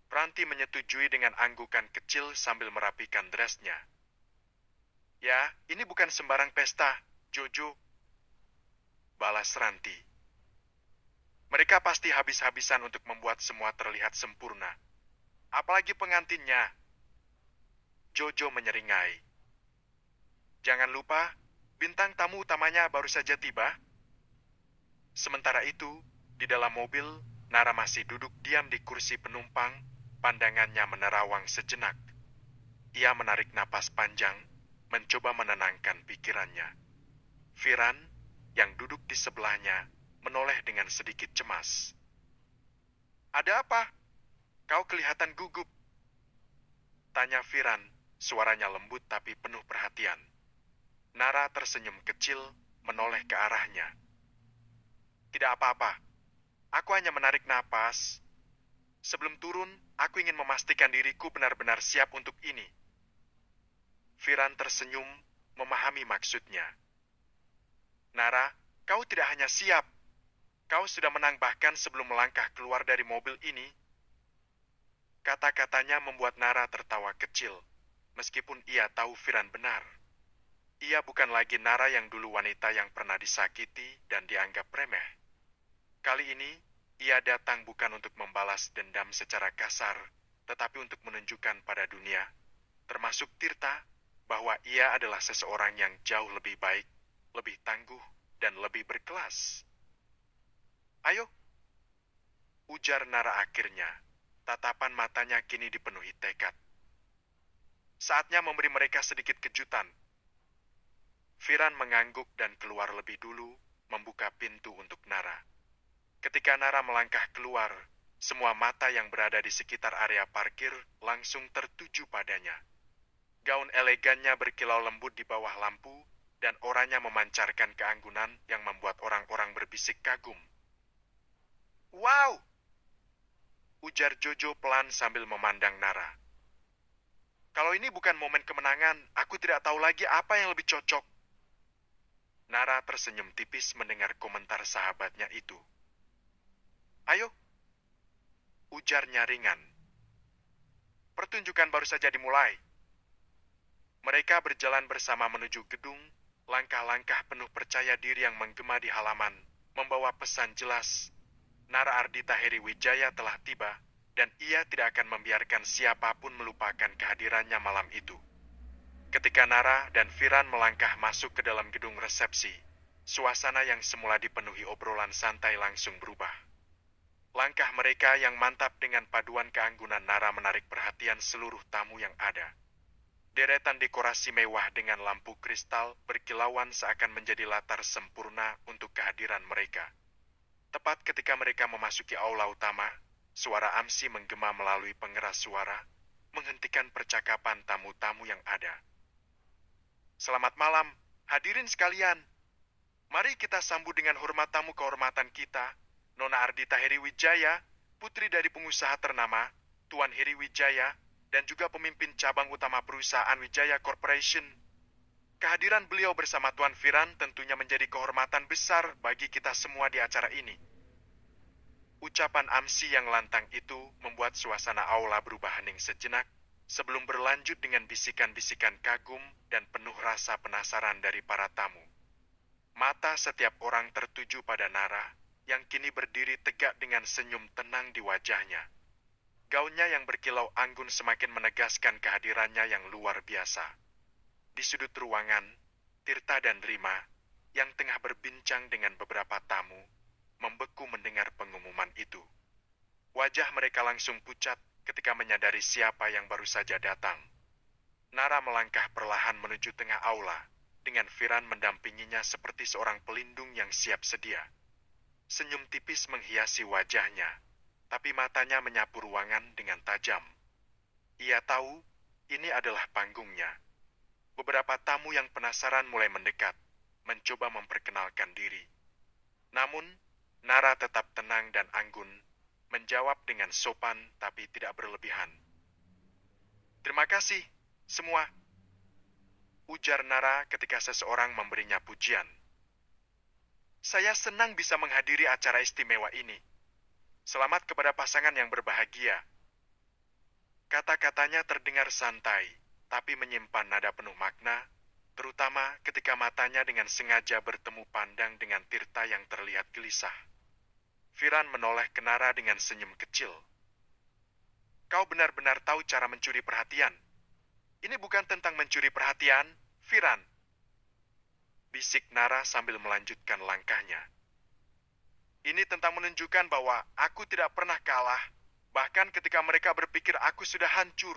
Ranti menyetujui dengan anggukan kecil sambil merapikan dressnya. Ya, ini bukan sembarang pesta, Jojo. Balas Ranti. Mereka pasti habis-habisan untuk membuat semua terlihat sempurna. Apalagi pengantinnya. Jojo menyeringai. Jangan lupa, bintang tamu utamanya baru saja tiba. Sementara itu, di dalam mobil, Nara masih duduk diam di kursi penumpang, pandangannya menerawang sejenak. Ia menarik napas panjang, mencoba menenangkan pikirannya. Firan, yang duduk di sebelahnya, menoleh dengan sedikit cemas. Ada apa? Kau kelihatan gugup. Tanya Firan, suaranya lembut tapi penuh perhatian. Nara tersenyum kecil, menoleh ke arahnya. Tidak apa-apa. Aku hanya menarik napas. Sebelum turun, aku ingin memastikan diriku benar-benar siap untuk ini. Firan tersenyum, memahami maksudnya. Nara, kau tidak hanya siap. Kau sudah menang bahkan sebelum melangkah keluar dari mobil ini. Kata-katanya membuat Nara tertawa kecil, meskipun ia tahu Firan benar. Ia bukan lagi Nara yang dulu wanita yang pernah disakiti dan dianggap remeh. Kali ini, ia datang bukan untuk membalas dendam secara kasar, tetapi untuk menunjukkan pada dunia, termasuk Tirta, bahwa ia adalah seseorang yang jauh lebih baik, lebih tangguh, dan lebih berkelas. Ayo, ujar Nara akhirnya. Tatapan matanya kini dipenuhi tekad. Saatnya memberi mereka sedikit kejutan. Firan mengangguk dan keluar lebih dulu, membuka pintu untuk Nara. Ketika Nara melangkah keluar, semua mata yang berada di sekitar area parkir langsung tertuju padanya. Gaun elegannya berkilau lembut di bawah lampu, dan oranya memancarkan keanggunan yang membuat orang-orang berbisik kagum. Wow! Ujar Jojo pelan sambil memandang Nara. Kalau ini bukan momen kemenangan, aku tidak tahu lagi apa yang lebih cocok. Nara tersenyum tipis mendengar komentar sahabatnya itu. Ayo, ujarnya ringan. Pertunjukan baru saja dimulai. Mereka berjalan bersama menuju gedung, langkah-langkah penuh percaya diri yang menggema di halaman, membawa pesan jelas. Nara Ardhita Heri Wijaya telah tiba, dan ia tidak akan membiarkan siapapun melupakan kehadirannya malam itu. Ketika Nara dan Firan melangkah masuk ke dalam gedung resepsi, suasana yang semula dipenuhi obrolan santai langsung berubah. Langkah mereka yang mantap dengan paduan keanggunan Nara menarik perhatian seluruh tamu yang ada. Deretan dekorasi mewah dengan lampu kristal berkilauan seakan menjadi latar sempurna untuk kehadiran mereka. Tepat ketika mereka memasuki aula utama, suara Amsi menggema melalui pengeras suara, menghentikan percakapan tamu-tamu yang ada. Selamat malam, hadirin sekalian. Mari kita sambut dengan hormat tamu kehormatan kita, Nona Ardhita Heri Wijaya, putri dari pengusaha ternama, Tuan Heri Wijaya, dan juga pemimpin cabang utama perusahaan Wijaya Corporation. Kehadiran beliau bersama Tuan Firan tentunya menjadi kehormatan besar bagi kita semua di acara ini. Ucapan Amsi yang lantang itu membuat suasana aula berubah hening sejenak sebelum berlanjut dengan bisikan-bisikan kagum dan penuh rasa penasaran dari para tamu. Mata setiap orang tertuju pada Nara yang kini berdiri tegak dengan senyum tenang di wajahnya. Gaunnya yang berkilau anggun semakin menegaskan kehadirannya yang luar biasa. Di sudut ruangan, Tirta dan Rima yang tengah berbincang dengan beberapa tamu membeku mendengar pengumuman itu. Wajah mereka langsung pucat ketika menyadari siapa yang baru saja datang. Nara melangkah perlahan menuju tengah aula, dengan Firan mendampinginya seperti seorang pelindung yang siap sedia. Senyum tipis menghiasi wajahnya, tapi matanya menyapu ruangan dengan tajam. Ia tahu ini adalah panggungnya. Beberapa tamu yang penasaran mulai mendekat, mencoba memperkenalkan diri. Namun, Nara tetap tenang dan anggun, menjawab dengan sopan tapi tidak berlebihan. "Terima kasih, semua," ujar Nara ketika seseorang memberinya pujian. "Saya senang bisa menghadiri acara istimewa ini. Selamat kepada pasangan yang berbahagia." Kata-katanya terdengar santai, tapi menyimpan nada penuh makna, terutama ketika matanya dengan sengaja bertemu pandang dengan Tirta yang terlihat gelisah. Firan menoleh ke Nara dengan senyum kecil. "Kau benar-benar tahu cara mencuri perhatian. Ini bukan tentang mencuri perhatian, Firan," bisik Nara sambil melanjutkan langkahnya. "Ini tentang menunjukkan bahwa aku tidak pernah kalah, bahkan ketika mereka berpikir aku sudah hancur."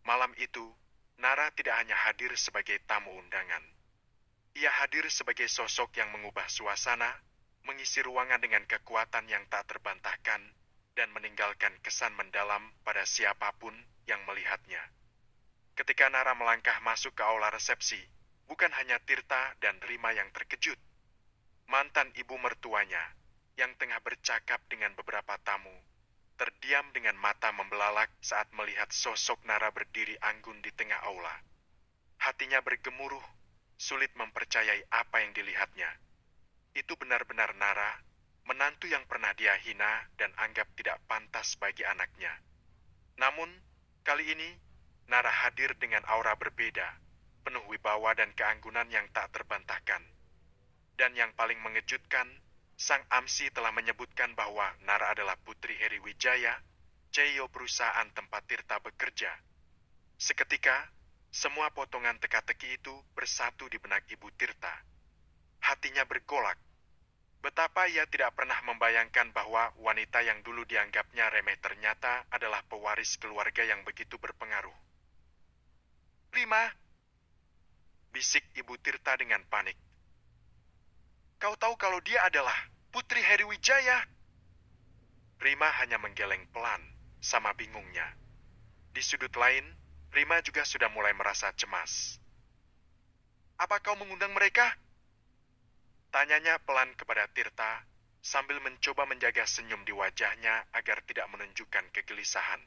Malam itu, Nara tidak hanya hadir sebagai tamu undangan. Ia hadir sebagai sosok yang mengubah suasana, mengisi ruangan dengan kekuatan yang tak terbantahkan, dan meninggalkan kesan mendalam pada siapapun yang melihatnya. Ketika Nara melangkah masuk ke aula resepsi, bukan hanya Tirta dan Rima yang terkejut. Mantan ibu mertuanya, yang tengah bercakap dengan beberapa tamu, terdiam dengan mata membelalak saat melihat sosok Nara berdiri anggun di tengah aula. Hatinya bergemuruh, sulit mempercayai apa yang dilihatnya. Itu benar-benar Nara, menantu yang pernah dia hina dan anggap tidak pantas bagi anaknya. Namun, kali ini, Nara hadir dengan aura berbeda, penuh wibawa dan keanggunan yang tak terbantahkan. Dan yang paling mengejutkan, Sang Amsi telah menyebutkan bahwa Nara adalah putri Heri Wijaya, CEO perusahaan tempat Tirta bekerja. Seketika, semua potongan teka-teki itu bersatu di benak Ibu Tirta. Hatinya bergolak. Betapa ia tidak pernah membayangkan bahwa wanita yang dulu dianggapnya remeh ternyata adalah pewaris keluarga yang begitu berpengaruh. "Rima," bisik Ibu Tirta dengan panik. "Kau tahu kalau dia adalah putri Heri Wijaya?" Rima hanya menggeleng pelan, sama bingungnya. Di sudut lain, Rima juga sudah mulai merasa cemas. "Apa kau mengundang mereka?" Tanyanya pelan kepada Tirta, sambil mencoba menjaga senyum di wajahnya agar tidak menunjukkan kegelisahan.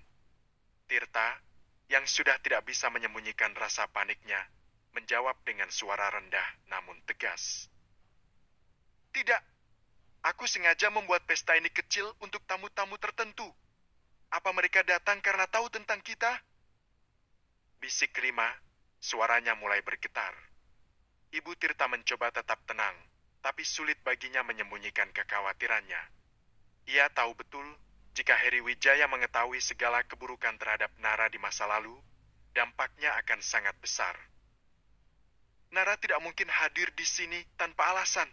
Tirta, yang sudah tidak bisa menyembunyikan rasa paniknya, menjawab dengan suara rendah namun tegas. "Tidak, aku sengaja membuat pesta ini kecil untuk tamu-tamu tertentu. Apa mereka datang karena tahu tentang kita?" Bisik Rima, suaranya mulai bergetar. Ibu Tirta mencoba tetap tenang, tapi sulit baginya menyembunyikan kekhawatirannya. Ia tahu betul jika Heri Wijaya mengetahui segala keburukan terhadap Nara di masa lalu, dampaknya akan sangat besar. "Nara tidak mungkin hadir di sini tanpa alasan,"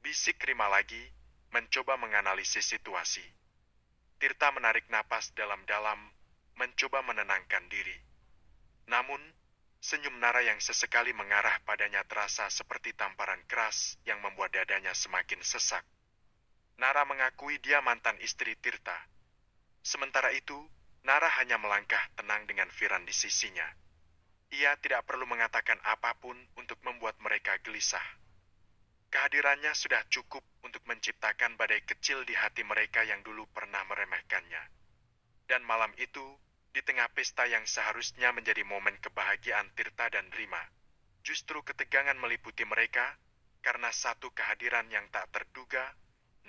bisik Rima lagi, mencoba menganalisis situasi. Tirta menarik napas dalam-dalam, mencoba menenangkan diri. Namun, senyum Nara yang sesekali mengarah padanya terasa seperti tamparan keras yang membuat dadanya semakin sesak. Nara mengakui dia mantan istri Tirta. Sementara itu, Nara hanya melangkah tenang dengan Firan di sisinya. Ia tidak perlu mengatakan apapun untuk membuat mereka gelisah. Kehadirannya sudah cukup untuk menciptakan badai kecil di hati mereka yang dulu pernah meremehkannya. Dan malam itu, di tengah pesta yang seharusnya menjadi momen kebahagiaan Tirta dan Rima, justru ketegangan meliputi mereka karena satu kehadiran yang tak terduga,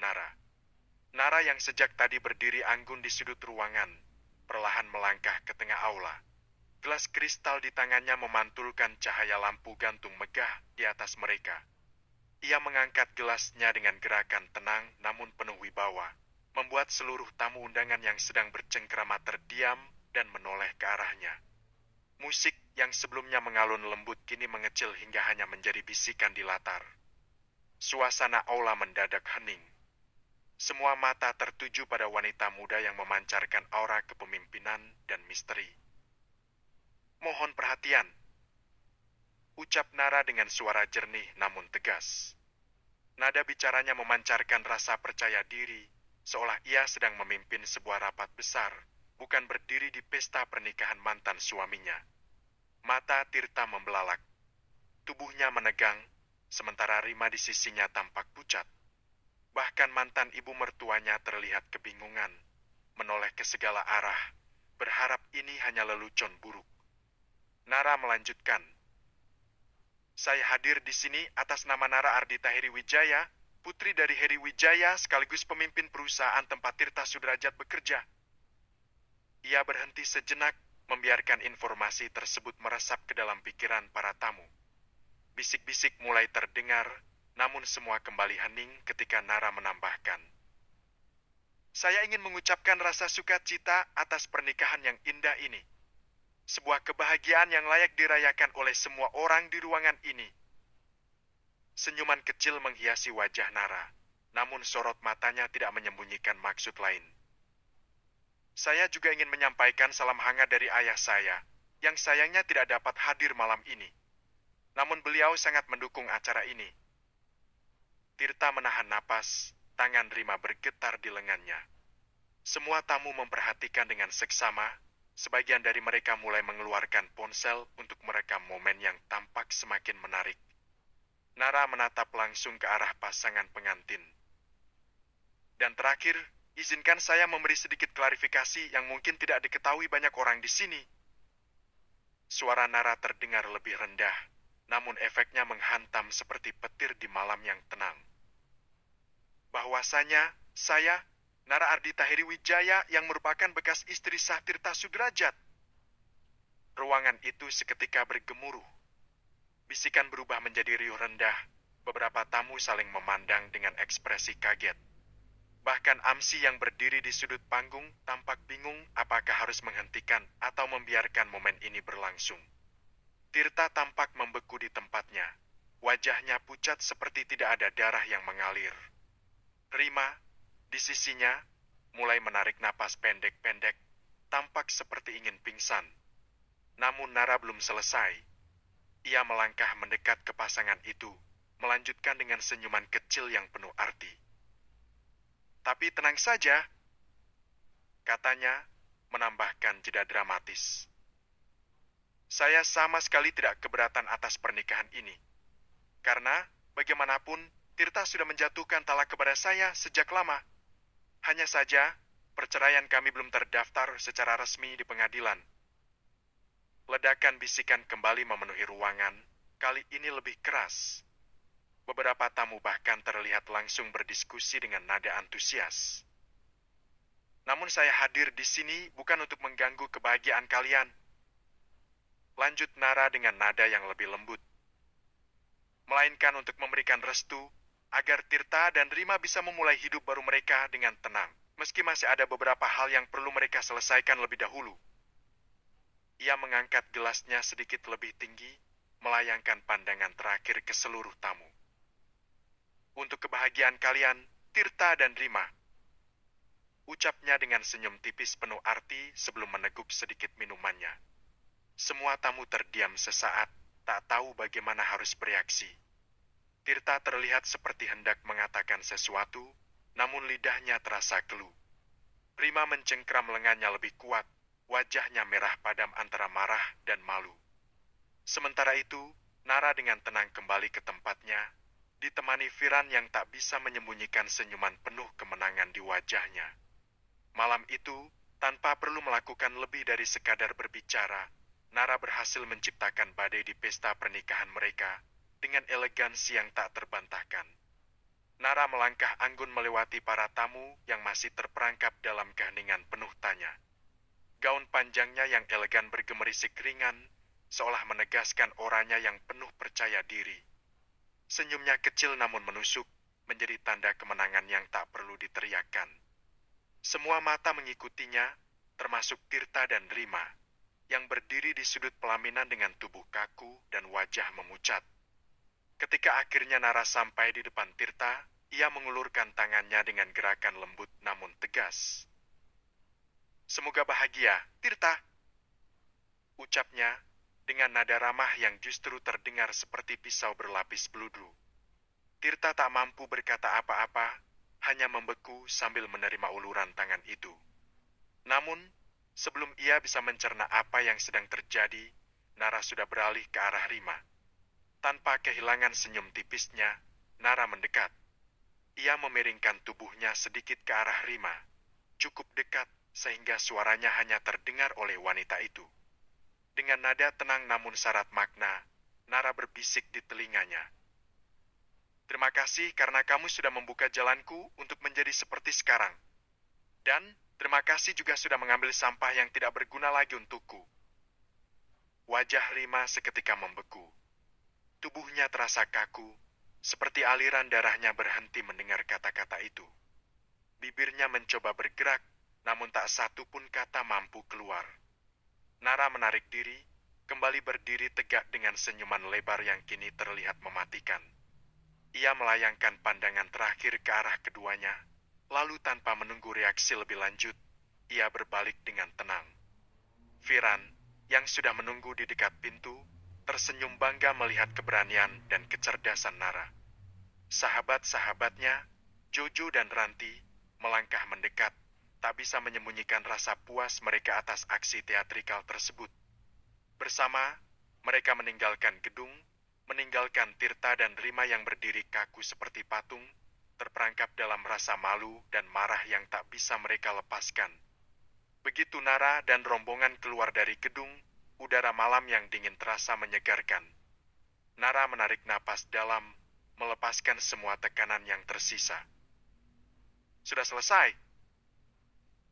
Nara. Nara yang sejak tadi berdiri anggun di sudut ruangan, perlahan melangkah ke tengah aula. Gelas kristal di tangannya memantulkan cahaya lampu gantung megah di atas mereka. Ia mengangkat gelasnya dengan gerakan tenang namun penuh wibawa, membuat seluruh tamu undangan yang sedang bercengkrama terdiam dan menoleh ke arahnya. Musik yang sebelumnya mengalun lembut kini mengecil hingga hanya menjadi bisikan di latar. Suasana aula mendadak hening. Semua mata tertuju pada wanita muda yang memancarkan aura kepemimpinan dan misteri. "Mohon perhatian," ucap Nara dengan suara jernih namun tegas. Nada bicaranya memancarkan rasa percaya diri, seolah ia sedang memimpin sebuah rapat besar, bukan berdiri di pesta pernikahan mantan suaminya. Mata Tirta membelalak. Tubuhnya menegang, sementara Rima di sisinya tampak pucat. Bahkan mantan ibu mertuanya terlihat kebingungan, menoleh ke segala arah, berharap ini hanya lelucon buruk. Nara melanjutkan, "Saya hadir di sini atas nama Nara Ardita Heri Wijaya, putri dari Heri Wijaya sekaligus pemimpin perusahaan tempat Tirta Sudrajat bekerja." Ia berhenti sejenak, membiarkan informasi tersebut meresap ke dalam pikiran para tamu. Bisik-bisik mulai terdengar, namun semua kembali hening ketika Nara menambahkan, "Saya ingin mengucapkan rasa sukacita atas pernikahan yang indah ini. Sebuah kebahagiaan yang layak dirayakan oleh semua orang di ruangan ini." Senyuman kecil menghiasi wajah Nara, namun sorot matanya tidak menyembunyikan maksud lain. "Saya juga ingin menyampaikan salam hangat dari ayah saya, yang sayangnya tidak dapat hadir malam ini. Namun beliau sangat mendukung acara ini." Tirta menahan napas, tangan Rima bergetar di lengannya. Semua tamu memperhatikan dengan seksama. Sebagian dari mereka mulai mengeluarkan ponsel untuk merekam momen yang tampak semakin menarik. Nara menatap langsung ke arah pasangan pengantin. "Dan terakhir, izinkan saya memberi sedikit klarifikasi yang mungkin tidak diketahui banyak orang di sini." Suara Nara terdengar lebih rendah, namun efeknya menghantam seperti petir di malam yang tenang. "Bahwasanya, saya, Nara Ardita Heri Wijaya yang merupakan bekas istri sah Tirta Sudrajat." Ruangan itu seketika bergemuruh. Bisikan berubah menjadi riuh rendah. Beberapa tamu saling memandang dengan ekspresi kaget. Bahkan Amsi yang berdiri di sudut panggung tampak bingung apakah harus menghentikan atau membiarkan momen ini berlangsung. Tirta tampak membeku di tempatnya. Wajahnya pucat seperti tidak ada darah yang mengalir. Rima, di sisinya, mulai menarik napas pendek-pendek, tampak seperti ingin pingsan. Namun Nara belum selesai. Ia melangkah mendekat ke pasangan itu, melanjutkan dengan senyuman kecil yang penuh arti. "Tapi tenang saja," katanya, menambahkan jeda dramatis. "Saya sama sekali tidak keberatan atas pernikahan ini. Karena, bagaimanapun, Tirta sudah menjatuhkan talak kepada saya sejak lama. Hanya saja, perceraian kami belum terdaftar secara resmi di pengadilan." Ledakan bisikan kembali memenuhi ruangan, kali ini lebih keras. Beberapa tamu bahkan terlihat langsung berdiskusi dengan nada antusias. "Namun saya hadir di sini bukan untuk mengganggu kebahagiaan kalian," lanjut Nara dengan nada yang lebih lembut. "Melainkan untuk memberikan restu, agar Tirta dan Rima bisa memulai hidup baru mereka dengan tenang, meski masih ada beberapa hal yang perlu mereka selesaikan lebih dahulu." Ia mengangkat gelasnya sedikit lebih tinggi, melayangkan pandangan terakhir ke seluruh tamu. "Untuk kebahagiaan kalian, Tirta dan Rima," ucapnya dengan senyum tipis penuh arti sebelum meneguk sedikit minumannya. Semua tamu terdiam sesaat, tak tahu bagaimana harus bereaksi. Tirta terlihat seperti hendak mengatakan sesuatu, namun lidahnya terasa keluh. Rima mencengkram lengannya lebih kuat, wajahnya merah padam antara marah dan malu. Sementara itu, Nara dengan tenang kembali ke tempatnya, ditemani Firan yang tak bisa menyembunyikan senyuman penuh kemenangan di wajahnya. Malam itu, tanpa perlu melakukan lebih dari sekadar berbicara, Nara berhasil menciptakan badai di pesta pernikahan mereka dengan elegansi yang tak terbantahkan. Nara melangkah anggun melewati para tamu yang masih terperangkap dalam keheningan penuh tanya. Gaun panjangnya yang elegan bergemerisik ringan, seolah menegaskan oranya yang penuh percaya diri. Senyumnya kecil namun menusuk, menjadi tanda kemenangan yang tak perlu diteriakkan. Semua mata mengikutinya, termasuk Tirta dan Rima, yang berdiri di sudut pelaminan dengan tubuh kaku dan wajah memucat. Ketika akhirnya Nara sampai di depan Tirta, ia mengulurkan tangannya dengan gerakan lembut namun tegas. "Semoga bahagia, Tirta," ucapnya dengan nada ramah yang justru terdengar seperti pisau berlapis beludu. Tirta tak mampu berkata apa-apa, hanya membeku sambil menerima uluran tangan itu. Namun, sebelum ia bisa mencerna apa yang sedang terjadi, Nara sudah beralih ke arah Rima. Tanpa kehilangan senyum tipisnya, Nara mendekat. Ia memiringkan tubuhnya sedikit ke arah Rima, cukup dekat sehingga suaranya hanya terdengar oleh wanita itu. Dengan nada tenang namun syarat makna, Nara berbisik di telinganya. "Terima kasih karena kamu sudah membuka jalanku untuk menjadi seperti sekarang. Dan terima kasih juga sudah mengambil sampah yang tidak berguna lagi untukku." Wajah Rima seketika membeku. Tubuhnya terasa kaku, seperti aliran darahnya berhenti mendengar kata-kata itu. Bibirnya mencoba bergerak, namun tak satu pun kata mampu keluar. Nara menarik diri, kembali berdiri tegak dengan senyuman lebar yang kini terlihat mematikan. Ia melayangkan pandangan terakhir ke arah keduanya, lalu tanpa menunggu reaksi lebih lanjut, ia berbalik dengan tenang. Firan, yang sudah menunggu di dekat pintu, tersenyum bangga melihat keberanian dan kecerdasan Nara. Sahabat-sahabatnya, Jojo dan Ranti, melangkah mendekat, tak bisa menyembunyikan rasa puas mereka atas aksi teatrikal tersebut. Bersama, mereka meninggalkan gedung, meninggalkan Tirta dan Rima yang berdiri kaku seperti patung, terperangkap dalam rasa malu dan marah yang tak bisa mereka lepaskan. Begitu Nara dan rombongan keluar dari gedung, udara malam yang dingin terasa menyegarkan. Nara menarik napas dalam, melepaskan semua tekanan yang tersisa. "Sudah selesai,"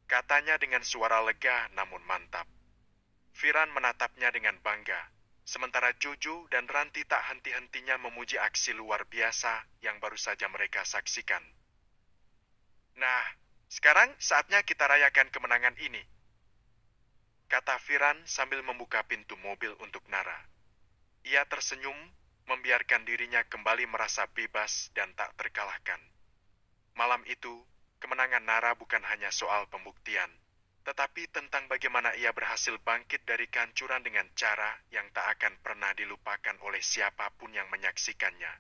katanya dengan suara lega namun mantap. Firan menatapnya dengan bangga, sementara Jojo dan Ranti tak henti-hentinya memuji aksi luar biasa yang baru saja mereka saksikan. "Nah, sekarang saatnya kita rayakan kemenangan ini," kata Firan sambil membuka pintu mobil untuk Nara. Ia tersenyum, membiarkan dirinya kembali merasa bebas dan tak terkalahkan. Malam itu, kemenangan Nara bukan hanya soal pembuktian, tetapi tentang bagaimana ia berhasil bangkit dari kehancuran dengan cara yang tak akan pernah dilupakan oleh siapapun yang menyaksikannya.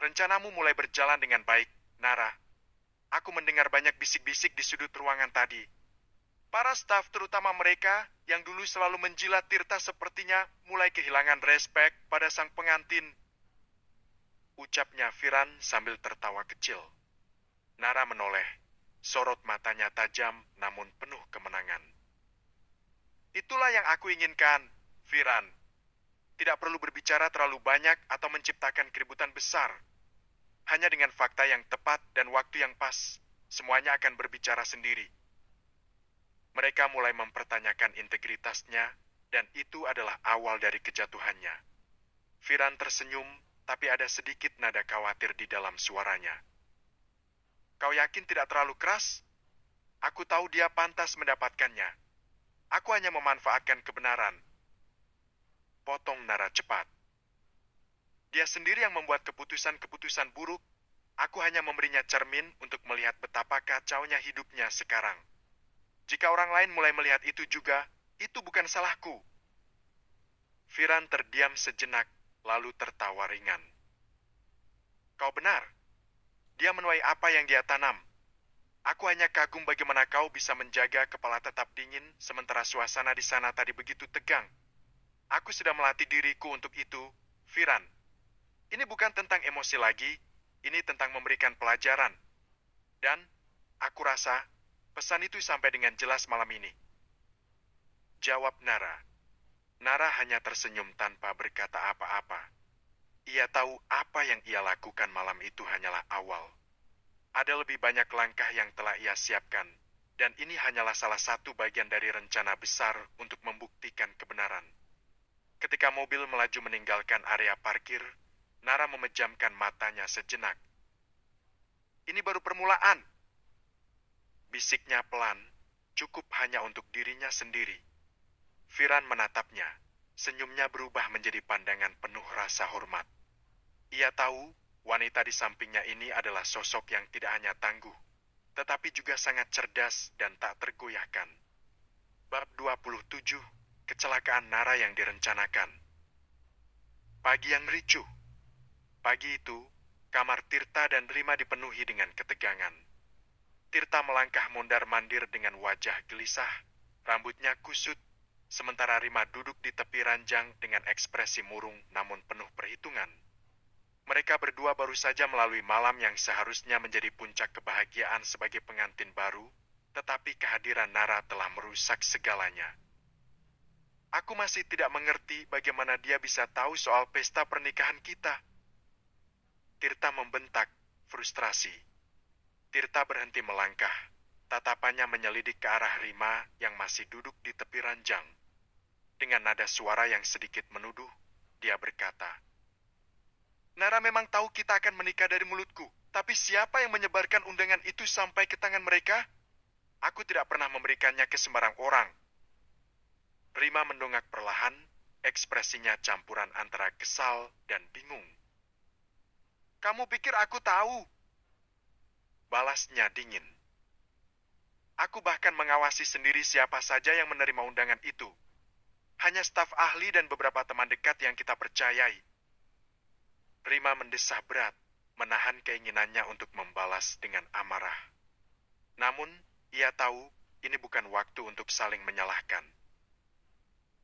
"Rencanamu mulai berjalan dengan baik, Nara. Aku mendengar banyak bisik-bisik di sudut ruangan tadi. Para staf, terutama mereka yang dulu selalu menjilat Tirta, sepertinya mulai kehilangan respek pada sang pengantin," ucapnya Firan sambil tertawa kecil. Nara menoleh, sorot matanya tajam namun penuh kemenangan. "Itulah yang aku inginkan, Firan. Tidak perlu berbicara terlalu banyak atau menciptakan keributan besar. Hanya dengan fakta yang tepat dan waktu yang pas, semuanya akan berbicara sendiri." Mereka mulai mempertanyakan integritasnya, dan itu adalah awal dari kejatuhannya. Firan tersenyum, tapi ada sedikit nada khawatir di dalam suaranya. "Kau yakin tidak terlalu keras? Aku tahu dia pantas mendapatkannya. Aku hanya memanfaatkan kebenaran," potong Nara cepat. "Dia sendiri yang membuat keputusan-keputusan buruk. Aku hanya memberinya cermin untuk melihat betapa kacaunya hidupnya sekarang. Jika orang lain mulai melihat itu juga, itu bukan salahku." Firan terdiam sejenak, lalu tertawa ringan. "Kau benar. Dia menuai apa yang dia tanam. Aku hanya kagum bagaimana kau bisa menjaga kepala tetap dingin sementara suasana di sana tadi begitu tegang. Aku sudah melatih diriku untuk itu, Firan. Ini bukan tentang emosi lagi, ini tentang memberikan pelajaran. Dan aku rasa pesan itu sampai dengan jelas malam ini," jawab Nara. Nara hanya tersenyum tanpa berkata apa-apa. Ia tahu apa yang ia lakukan malam itu hanyalah awal. Ada lebih banyak langkah yang telah ia siapkan, dan ini hanyalah salah satu bagian dari rencana besar untuk membuktikan kebenaran. Ketika mobil melaju meninggalkan area parkir, Nara memejamkan matanya sejenak. Ini baru permulaan. Bisiknya pelan, cukup hanya untuk dirinya sendiri. Firan menatapnya, senyumnya berubah menjadi pandangan penuh rasa hormat. Ia tahu wanita di sampingnya ini adalah sosok yang tidak hanya tangguh, tetapi juga sangat cerdas dan tak tergoyahkan. Bab 27, Kecelakaan Nara yang direncanakan. Pagi yang ricuh. Pagi itu, kamar Tirta dan Rima dipenuhi dengan ketegangan. Tirta melangkah mondar-mandir dengan wajah gelisah, rambutnya kusut, sementara Rima duduk di tepi ranjang dengan ekspresi murung namun penuh perhitungan. Mereka berdua baru saja melalui malam yang seharusnya menjadi puncak kebahagiaan sebagai pengantin baru, tetapi kehadiran Nara telah merusak segalanya. Aku masih tidak mengerti bagaimana dia bisa tahu soal pesta pernikahan kita. Tirta membentak, frustrasi. Tirta berhenti melangkah, tatapannya menyelidik ke arah Rima yang masih duduk di tepi ranjang. Dengan nada suara yang sedikit menuduh, dia berkata, Nara memang tahu kita akan menikah dari mulutku, tapi siapa yang menyebarkan undangan itu sampai ke tangan mereka? Aku tidak pernah memberikannya ke sembarang orang. Rima mendongak perlahan, ekspresinya campuran antara kesal dan bingung. Kamu pikir aku tahu? Balasnya dingin. Aku bahkan mengawasi sendiri siapa saja yang menerima undangan itu. Hanya staf ahli dan beberapa teman dekat yang kita percayai. Rima mendesah berat, menahan keinginannya untuk membalas dengan amarah. Namun, ia tahu ini bukan waktu untuk saling menyalahkan.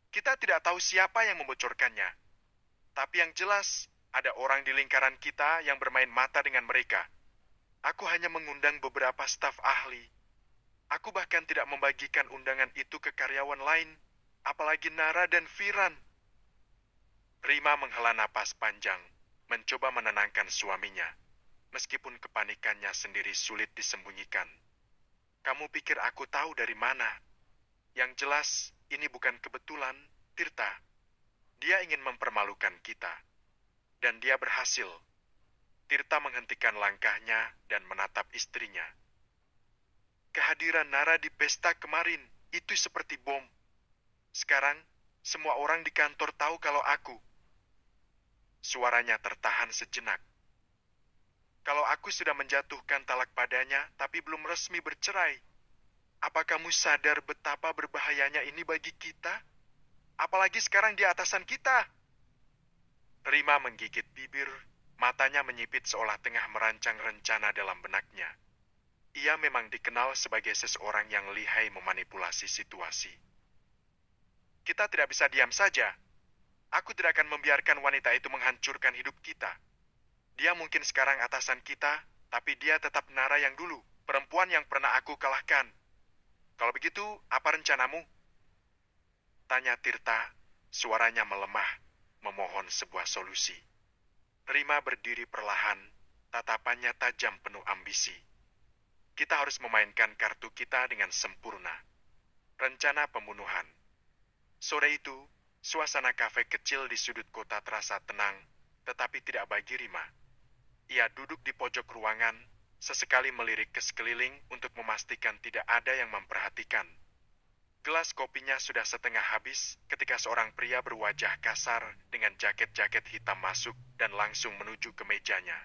Kita tidak tahu siapa yang membocorkannya. Tapi yang jelas, ada orang di lingkaran kita yang bermain mata dengan mereka. Aku hanya mengundang beberapa staf ahli. Aku bahkan tidak membagikan undangan itu ke karyawan lain, apalagi Nara dan Firan. Rima menghela napas panjang, mencoba menenangkan suaminya, meskipun kepanikannya sendiri sulit disembunyikan. Kamu pikir aku tahu dari mana? Yang jelas, ini bukan kebetulan, Tirta. Dia ingin mempermalukan kita. Dan dia berhasil. Tirta menghentikan langkahnya dan menatap istrinya. Kehadiran Nara di pesta kemarin, itu seperti bom. Sekarang, semua orang di kantor tahu kalau aku. Suaranya tertahan sejenak. Kalau aku sudah menjatuhkan talak padanya, tapi belum resmi bercerai, apa kamu sadar betapa berbahayanya ini bagi kita? Apalagi sekarang di atasan kita. Rima menggigit bibir, matanya menyipit seolah tengah merancang rencana dalam benaknya. Ia memang dikenal sebagai seseorang yang lihai memanipulasi situasi. Kita tidak bisa diam saja. Aku tidak akan membiarkan wanita itu menghancurkan hidup kita. Dia mungkin sekarang atasan kita, tapi dia tetap Nara yang dulu, perempuan yang pernah aku kalahkan. Kalau begitu, apa rencanamu? Tanya Tirta, suaranya melemah, memohon sebuah solusi. Rima berdiri perlahan, tatapannya tajam penuh ambisi. Kita harus memainkan kartu kita dengan sempurna. Rencana pembunuhan. Sore itu, suasana kafe kecil di sudut kota terasa tenang, tetapi tidak bagi Rima. Ia duduk di pojok ruangan, sesekali melirik ke sekeliling untuk memastikan tidak ada yang memperhatikan. Gelas kopinya sudah setengah habis ketika seorang pria berwajah kasar dengan jaket-jaket hitam masuk dan langsung menuju ke mejanya.